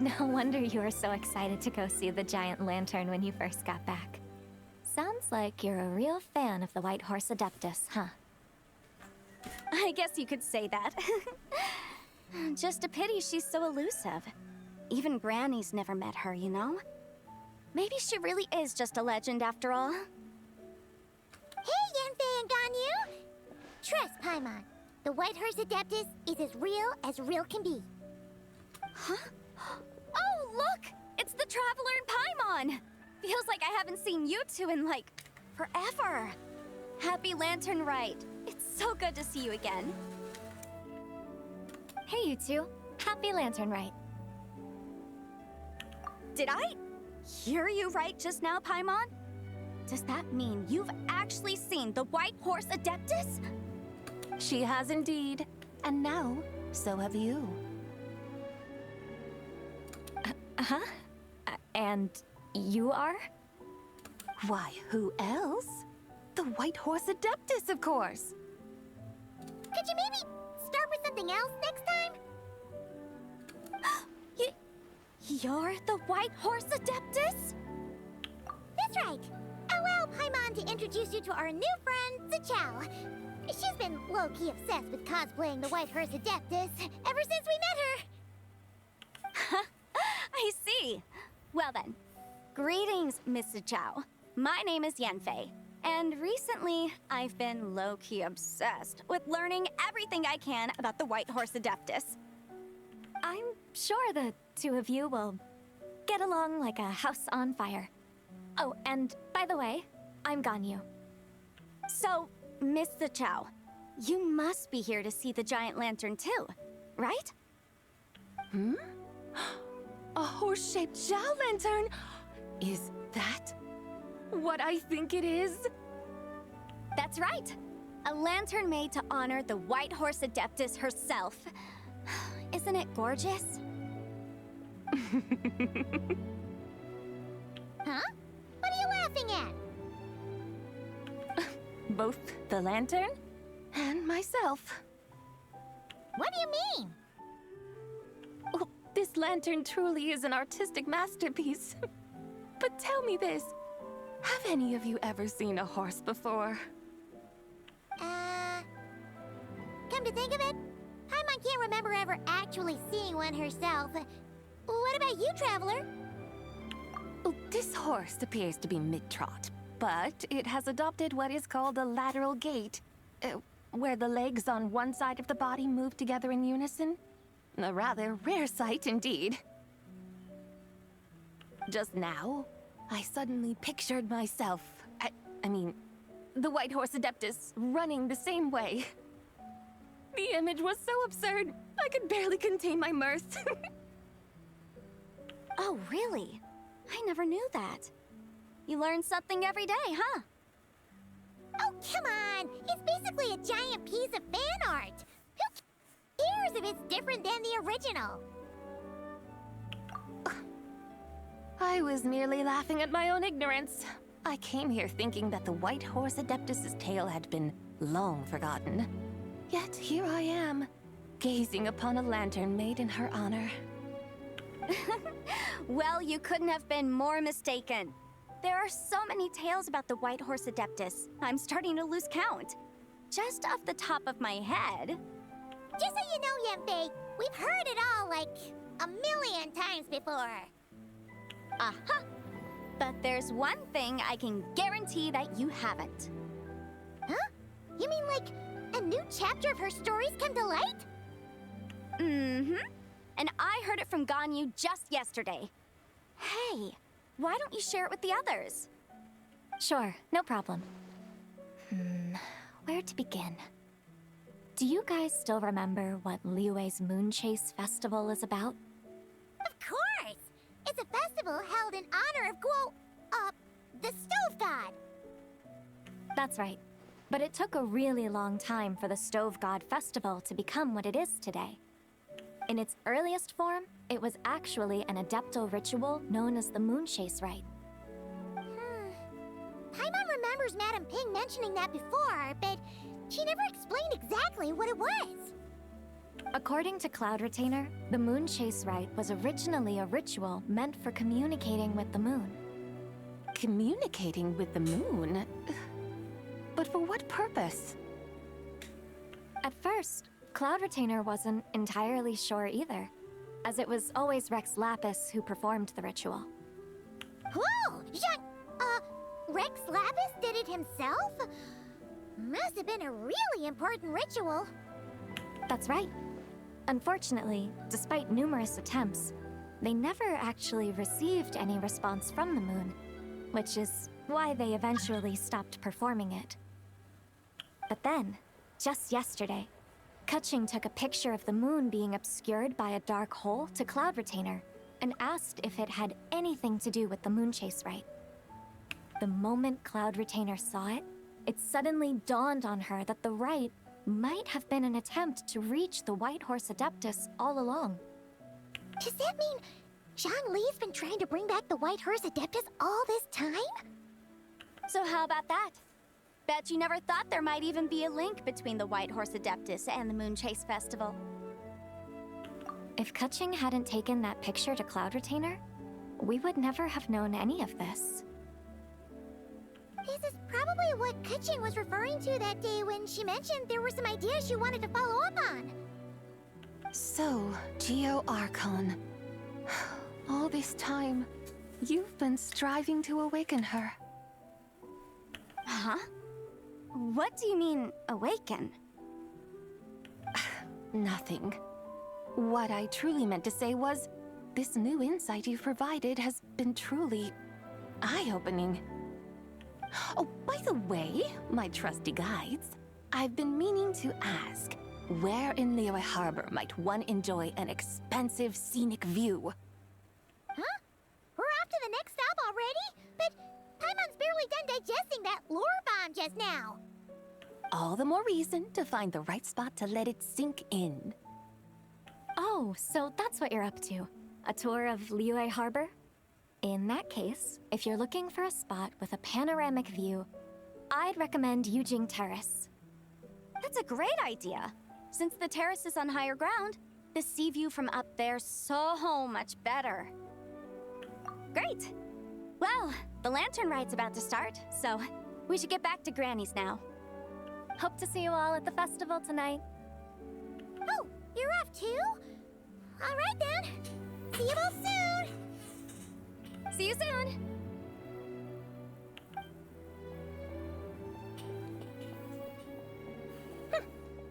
No wonder you were so excited to go see the giant lantern when you first got back. Sounds like you're a real fan of the White Horse Adeptus, huh?
I guess you could say that. Just a pity she's so elusive. Even Granny's never met her, you know? Maybe she really is just a legend after all.
Hey, Yanfei and Ganyu! Trust Paimon. The White Horse Adeptus is as real can be.
Huh? Oh, look! It's the Traveler and Paimon! Feels like I haven't seen you two in, like, forever. Happy Lantern Rite. It's so good to see you again.
Hey, you two. Happy Lantern Rite.
Did I hear you right just now, Paimon? Does that mean you've actually seen the White Horse Adeptus?
She has indeed. And now, so have you.
Huh? And you are?
Why, who else? The White Horse Adeptus, of course.
Could you maybe start with something else next time?
You're the White Horse Adeptus?
That's right. Allow Paimon to introduce you to our new friend, Zichao. She's been low-key obsessed with cosplaying the White Horse Adeptus ever since we met her.
I see. Well then, greetings, Miss Zichao. My name is Yanfei, and recently I've been low-key obsessed with learning everything I can about the White Horse Adeptus.
I'm sure the two of you will get along like a house on fire. Oh, and by the way, I'm Ganyu.
So, Miss Zichao, you must be here to see the giant lantern too, right?
Hmm? A horse-shaped Zhao lantern? Is that what I think it is?
That's right. A lantern made to honor the White Horse Adeptus herself. Isn't it gorgeous?
Huh? What are you laughing at?
Both the lantern and myself.
What do you mean?
Oh, this lantern truly is an artistic masterpiece. But tell me this, have any of you ever seen a horse before?
Come to think of it, Paimon can't remember ever actually seeing one herself. What about you, Traveler?
Oh, this horse appears to be mid-trot, but it has adopted what is called a lateral gait, where the legs on one side of the body move together in unison. A rather rare sight indeed. Just now, I suddenly pictured myself, I mean, the White Horse Adeptus running the same way. The image was so absurd, I could barely contain my mirth.
Oh, really? I never knew that. You learn something every day, huh?
Oh, come on! It's basically a giant piece of fan art! Who cares if it's different than the original?
I was merely laughing at my own ignorance. I came here thinking that the White Horse Adeptus' tale had been long forgotten. Yet here I am, gazing upon a lantern made in her honor.
Well, you couldn't have been more mistaken. There are so many tales about the White Horse Adeptus, I'm starting to lose count. Just off the top of my head...
Just so you know, Yanfei, we've heard it all like a million times before.
Uh-huh. But there's one thing I can guarantee that you haven't.
Huh? You mean like a new chapter of her stories come to light?
Mm-hmm. And I heard it from Ganyu just yesterday. Hey, why don't you share it with the others?
Sure, no problem. Where to begin? Do you guys still remember what Liyue's Moon Chase Festival is about?
Of course! It's a festival held in honor of the Stove God.
That's right. But it took a really long time for the Stove God Festival to become what it is today. In its earliest form, it was actually an adeptal ritual known as the Moon Chase Rite.
Paimon remembers Madame Ping mentioning that before, but she never explained exactly what it was.
According to Cloud Retainer, the Moon Chase Rite was originally a ritual meant for communicating with the moon.
Communicating with the moon? But for what purpose?
At first, Cloud Retainer wasn't entirely sure either, as it was always Rex Lapis who performed the ritual.
Whoa! Rex Lapis did it himself? Must have been a really important ritual.
That's right. Unfortunately, despite numerous attempts, they never actually received any response from the moon, which is why they eventually stopped performing it. But then, just yesterday, Kutching took a picture of the moon being obscured by a dark hole to Cloud Retainer and asked if it had anything to do with the Moon Chase Rite. The moment Cloud Retainer saw it, it suddenly dawned on her that the rite might have been an attempt to reach the White Horse Adeptus all along.
Does that mean Zhongli's been trying to bring back the White Horse Adeptus all this time?
So how about that? Bet you never thought there might even be a link between the White Horse Adeptus and the Moon Chase Festival.
If Kutching hadn't taken that picture to Cloud Retainer, we would never have known any of this.
This is probably what Kutching was referring to that day when she mentioned there were some ideas she wanted to follow up on.
So, Geo Archon. All this time, you've been striving to awaken her.
Huh? What do you mean, awaken?
Nothing. What I truly meant to say was, this new insight you've provided has been truly eye-opening. Oh, by the way, my trusty guides, I've been meaning to ask, where in Liyue Harbor might one enjoy an expensive scenic view?
Huh? We're off to the next stop already? But Paimon's barely done digesting that lore bomb just now.
All the more reason to find the right spot to let it sink in.
Oh, so that's what you're up to. A tour of Liyue Harbor? In that case, if you're looking for a spot with a panoramic view, I'd recommend Yujing Terrace.
That's a great idea. Since the terrace is on higher ground, the sea view from up there's so much better. Great! Well, the lantern ride's about to start, so we should get back to Granny's now.
Hope to see you all at the festival tonight.
Oh, you're off too? All right then. See you both soon.
See you soon!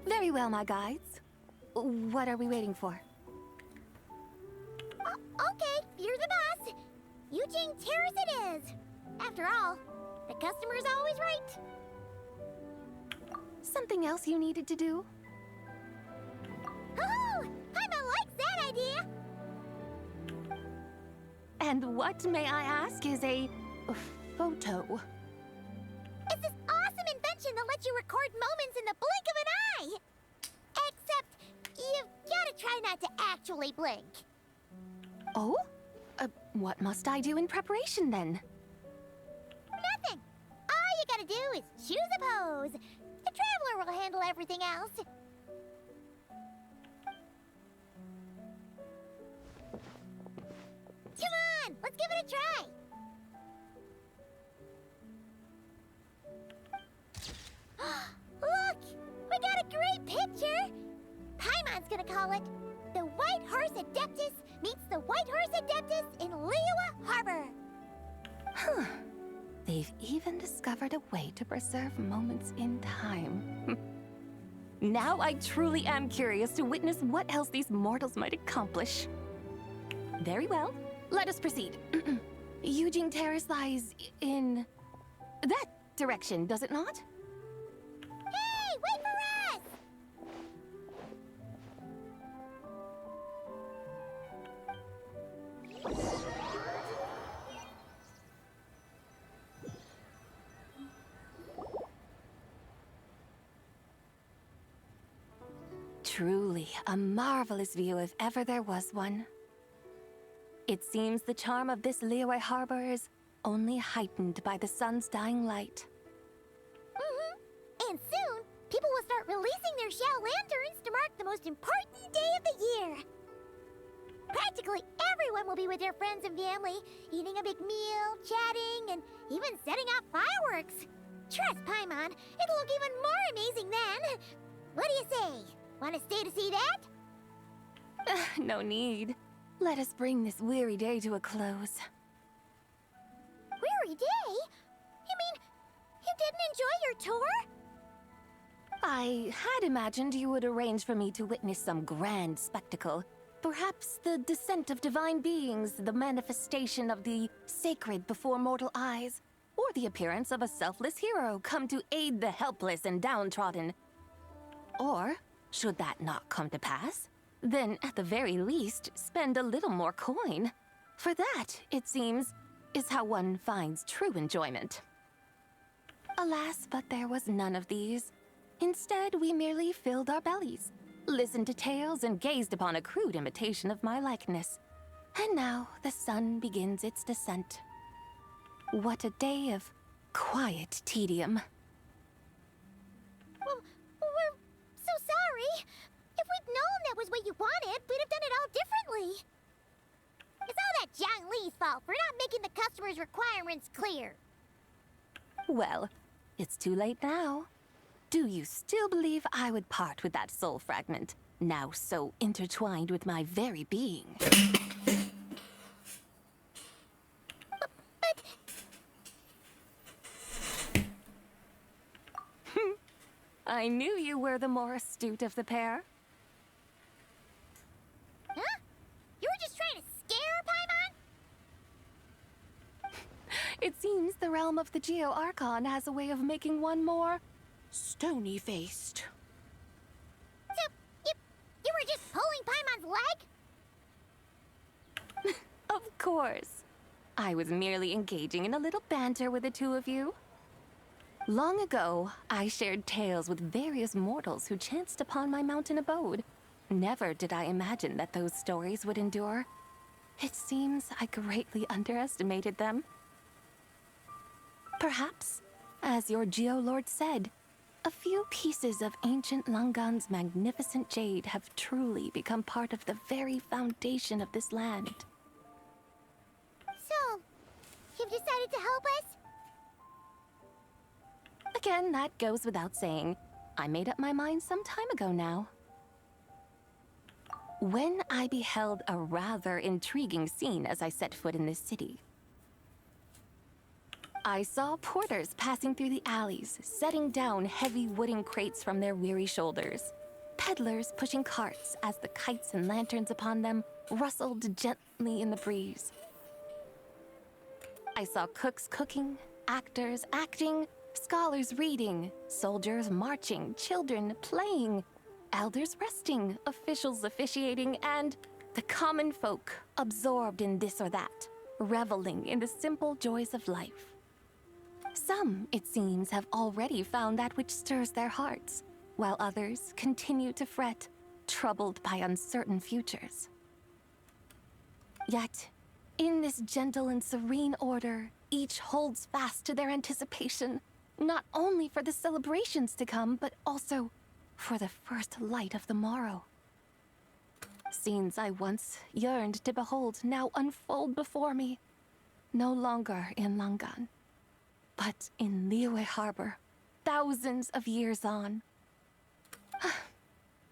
Very well, my guides. What are we waiting for?
Okay, you're the boss. Yujing Terrace it is. After all, the customer's always right.
Something else you needed to do?
Oh, Paimon likes that idea.
And what, may I ask, is a photo?
It's this awesome invention that lets you record moments in the blink of an eye. Except, you've gotta try not to actually blink.
Oh? What must I do in preparation then?
Nothing. All you gotta do is choose a pose. The Traveler will handle everything else. Come on, let's give it a try. Look, we got a great picture. Paimon's gonna call it The White Horse Adeptus Meets the White Horse Adeptus in Liyue Harbor.
Huh. They've even discovered a way to preserve moments in time. Now I truly am curious to witness what else these mortals might accomplish. Very well, let us proceed. Yujing Terrace lies in that direction, does it not?
Hey, wait for us!
Truly a marvelous view if ever there was one. It seems the charm of this Liyue Harbor is only heightened by the sun's dying light.
And soon, people will start releasing their shell lanterns to mark the most important day day of the year. Practically everyone will be with their friends and family, eating a big meal, chatting, and even setting off fireworks. Trust Paimon, it'll look even more amazing then. What do you say? Want to stay to see that?
No need. Let us bring this weary day to a close.
Weary day? You mean you didn't enjoy your tour?
I had imagined you would arrange for me to witness some grand spectacle. Perhaps the descent of divine beings, the manifestation of the sacred before mortal eyes, or the appearance of a selfless hero come to aid the helpless and downtrodden. Or, should that not come to pass, then at the very least, spend a little more coin. For that, it seems, is how one finds true enjoyment. Alas, but there was none of these. Instead, we merely filled our bellies, listened to tales, and gazed upon a crude imitation of my likeness. And now the sun begins its descent. What a day of quiet tedium.
Well, we're so sorry. If we'd known that was what you wanted, we'd have done it all differently. It's all that Zhang Li's fault for not making the customer's requirements clear.
Well, it's too late now. Do you still believe I would part with that soul fragment, now so intertwined with my very being?
But...
I knew you were the more astute of the pair.
Huh? You were just trying to scare Paimon?
It seems the realm of the Geo-Archon has a way of making one more stony-faced.
So, you were just pulling Paimon's leg?
Of course. I was merely engaging in a little banter with the two of you. Long ago, I shared tales with various mortals who chanced upon my mountain abode. Never did I imagine that those stories would endure. It seems I greatly underestimated them. Perhaps, as your Geolord said, a few pieces of ancient Langan's magnificent jade have truly become part of the very foundation of this land.
So, you've decided to help us?
Again, that goes without saying. I made up my mind some time ago now. When I beheld a rather intriguing scene as I set foot in this city. I saw porters passing through the alleys, setting down heavy wooden crates from their weary shoulders. Peddlers pushing carts as the kites and lanterns upon them rustled gently in the breeze. I saw cooks cooking, actors acting, scholars reading, soldiers marching, children playing, elders resting, officials officiating, and the common folk absorbed in this or that, reveling in the simple joys of life. Some, it seems, have already found that which stirs their hearts, while others continue to fret, troubled by uncertain futures. Yet, in this gentle and serene order, each holds fast to their anticipation, not only for the celebrations to come, but also for the first light of the morrow. Scenes I once yearned to behold now unfold before me, no longer in Langan, but in Liyue Harbor, thousands of years on.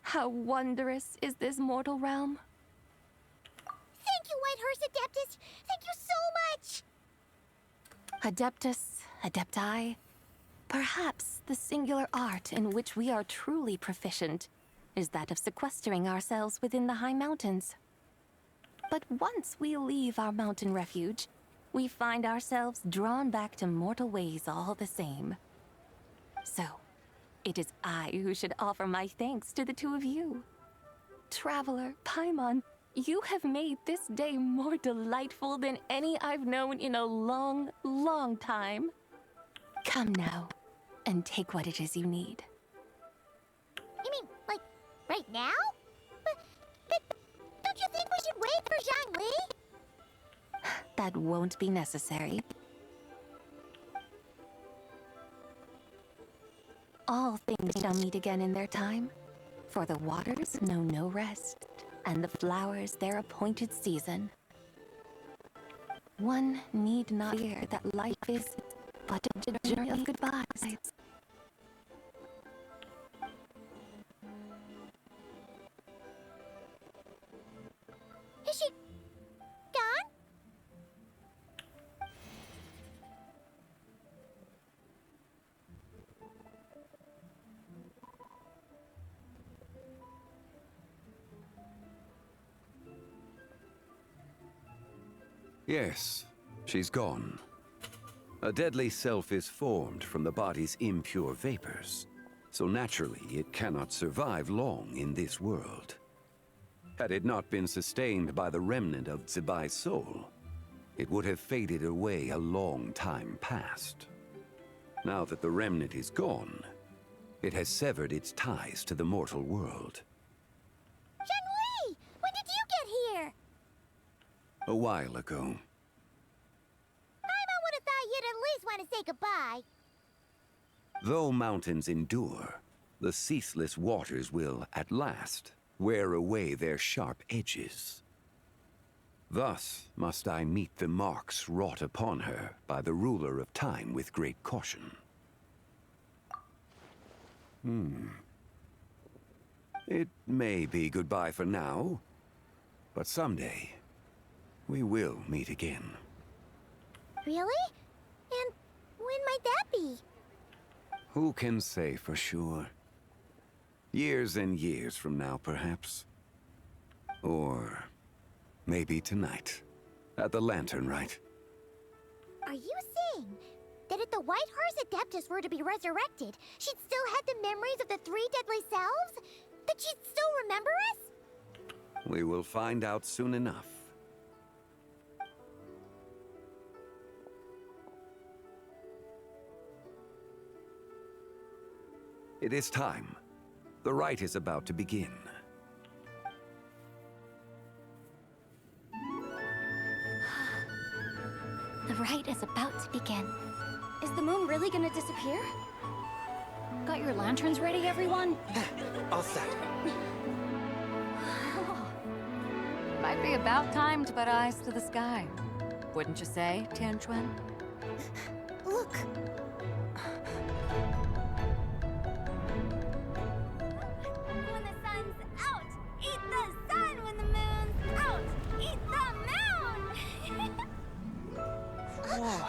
How wondrous is this mortal realm?
Thank you, Whitehorse Adeptus! Thank you so much!
Adeptus, Adepti, perhaps the singular art in which we are truly proficient is that of sequestering ourselves within the high mountains. But once we leave our mountain refuge, we find ourselves drawn back to mortal ways all the same. So, it is I who should offer my thanks to the two of you. Traveler, Paimon, you have made this day more delightful than any I've known in a long, long time. Come now, and take what it is you need.
You mean, like, right now? But don't you think we should wait for Zhang Li?
That won't be necessary. All things shall meet again in their time. For the waters know no rest, and the flowers their appointed season. One need not fear that life is but a journey of goodbyes.
Is she gone?
Yes, she's gone. A deadly self is formed from the body's impure vapors, so naturally it cannot survive long in this world. Had it not been sustained by the remnant of Zibai's soul, it would have faded away a long time past. Now that the remnant is gone, it has severed its ties to the mortal world.
Zhengli! When did you get here?
A while ago.
I would have thought you'd at least want to say goodbye.
Though mountains endure, the ceaseless waters will, at last, wear away their sharp edges. Thus must I meet the marks wrought upon her by the ruler of time with great caution. It may be goodbye for now, but someday we will meet again.
Really? And when might that be?
Who can say for sure? Years and years from now, perhaps. Or maybe tonight, at the Lanternlit.
Are you saying that if the White Horse Adeptus were to be resurrected, she'd still have the memories of the three deadly selves? That she'd still remember us?
We will find out soon enough. It is time. The rite is about to begin.
The rite is about to begin.
Is the moon really gonna disappear? Got your lanterns ready, everyone?
All set.
Might be about time to put eyes to the sky. Wouldn't you say, Tianchuan?
Look!
When the sun's out, eat the sun. When the moon's out, eat the moon.
Whoa,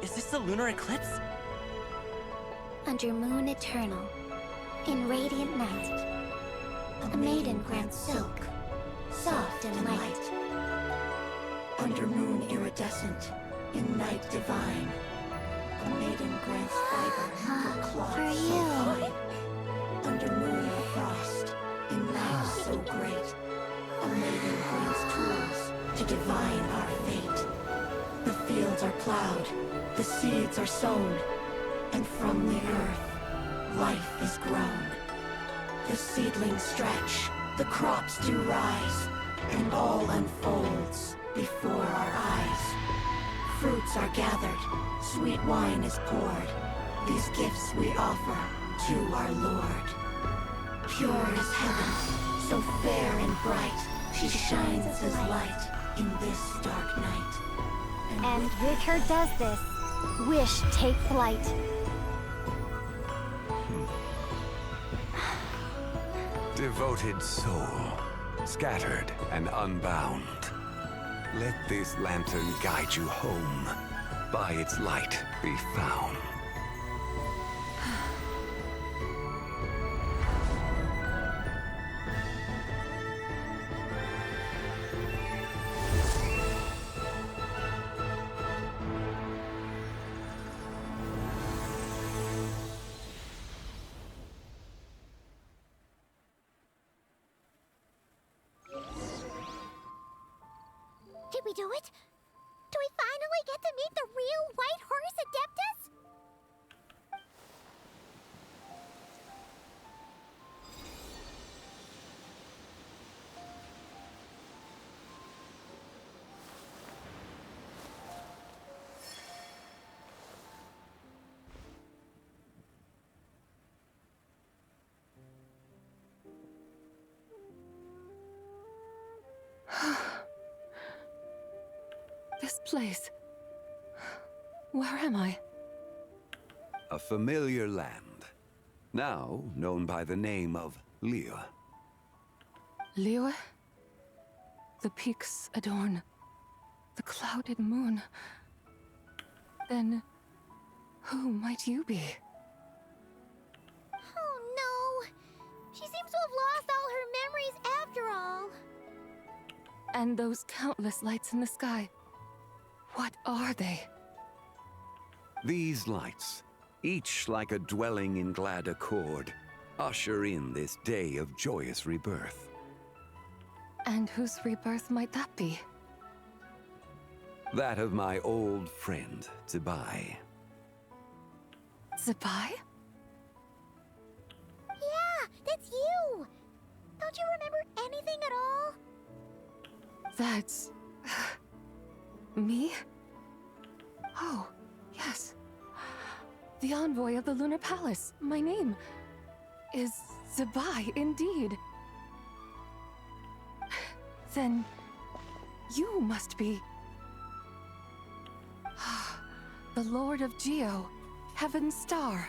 is this the lunar eclipse?
Under moon eternal, in radiant night, a maiden grants silk, soft and light.
Under moon iridescent, in night divine, a maiden grants fiber for cloth
For
so
you.
fine. Under moon of frost, in night so great, a maiden grants tools to divine our fate. The fields are plowed, the seeds are sown, and from the earth, life is grown. The seedlings stretch, the crops do rise, and all unfolds before our eyes. Fruits are gathered, sweet wine is poured. These gifts we offer to our Lord. Pure is heaven, so fair and bright. She shines as light in this dark night.
And Vicar does this. Wish take flight.
Devoted soul, scattered and unbound. Let this lantern guide you home. By its light be found.
Did we do it? Do we finally get to meet the real White Horse Adeptus?
This place. Where am I?
A familiar land, now known by the name of Liyue.
Liyue? The peaks adorn the clouded moon. Then, who might you be?
Oh no! She seems to have lost all her memories after all.
And those countless lights in the sky, what are they?
These lights, each like a dwelling in glad accord, usher in this day of joyous rebirth.
And whose rebirth might that be?
That of my old friend, Zibai.
Zibai?
Yeah, that's you! Don't you remember anything at all?
That's... me? Oh, yes. The envoy of the Lunar Palace. My name is Zibai, indeed. Then you must be... the Lord of Geo, Heaven's Star.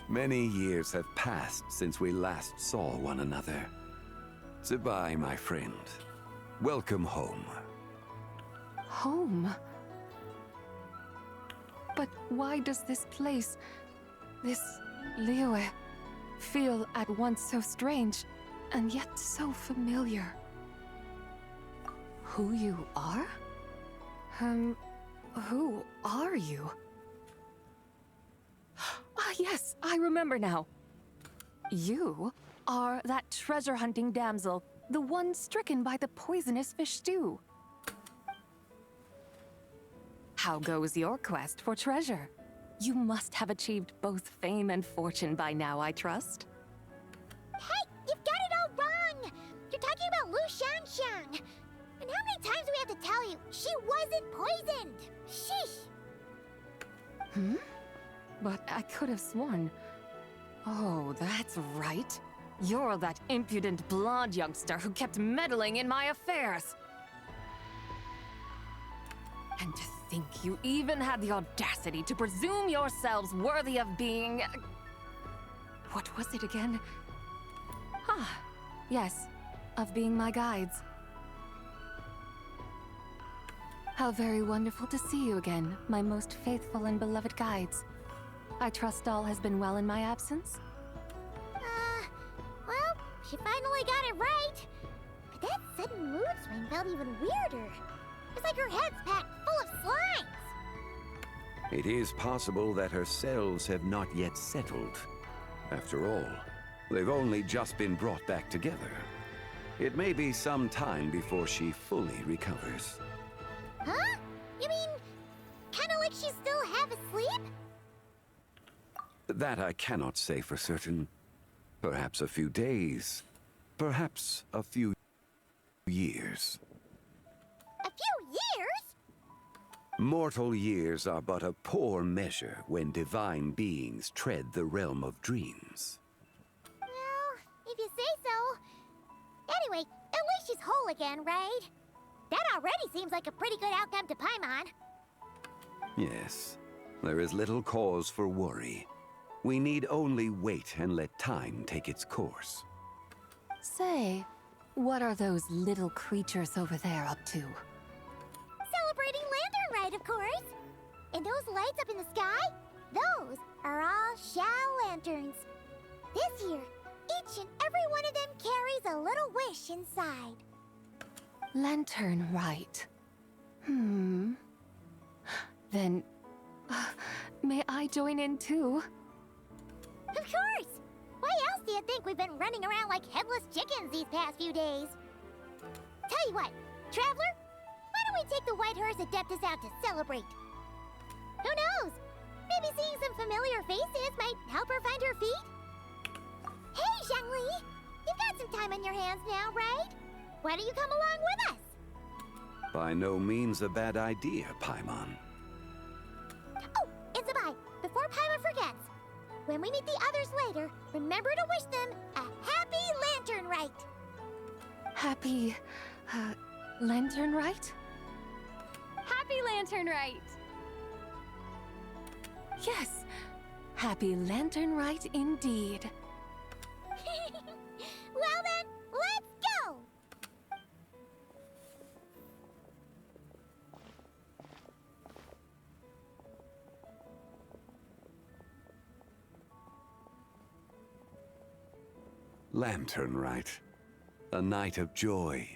Many years have passed since we last saw one another. Zibai, my friend. Welcome home.
Home? But why does this place, this Liyue, feel at once so strange and yet so familiar? Who you are? Who are you? Ah, yes, I remember now. You are that treasure-hunting damsel, the one stricken by the poisonous fish stew. How goes your quest for treasure? You must have achieved both fame and fortune by now, I trust.
Hey, you've got it all wrong! You're talking about Lu Xiangxiang. And how many times do we have to tell you? She wasn't poisoned! Sheesh!
But I could have sworn... Oh, that's right. You're that impudent blonde youngster who kept meddling in my affairs. And to think you even had the audacity to presume yourselves worthy of being... What was it again? Ah, yes, of being my guides. How very wonderful to see you again, my most faithful and beloved guides. I trust all has been well in my absence?
Well, she finally got it right. But that sudden mood swing felt even weirder. It's like her head's packed full of slimes.
It is possible that her cells have not yet settled. After all, they've only just been brought back together. It may be some time before she fully recovers.
Huh? You mean, kinda like she's still half asleep?
That I cannot say for certain. Perhaps a few days. Perhaps a few years.
A few years?
Mortal years are but a poor measure when divine beings tread the realm of dreams.
Well, if you say so. Anyway, at least she's whole again, right? That already seems like a pretty good outcome to Paimon.
Yes, there is little cause for worry. We need only wait and let time take its course.
Say, what are those little creatures over there up to?
Celebrating Lantern Rite, of course. And those lights up in the sky? Those are all Xiao lanterns. This year, each and every one of them carries a little wish inside.
Lantern Rite. Then, may I join in too?
Of course! Why else do you think we've been running around like headless chickens these past few days? Tell you what, Traveler, why don't we take the White Horse Adeptus out to celebrate? Who knows? Maybe seeing some familiar faces might help her find her feet? Hey, Zhangli! You've got some time on your hands now, right? Why don't you come along with us?
By no means a bad idea, Paimon.
Oh, and Zibai, before Paimon forgets, when we meet the others later, remember to wish them a happy Lantern Rite.
Happy... Lantern Rite? Happy Lanternlit! Yes, happy Lanternlit indeed.
Well then, let's go!
Lanternlit. A night of joy,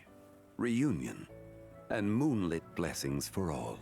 reunion, and moonlit blessings for all.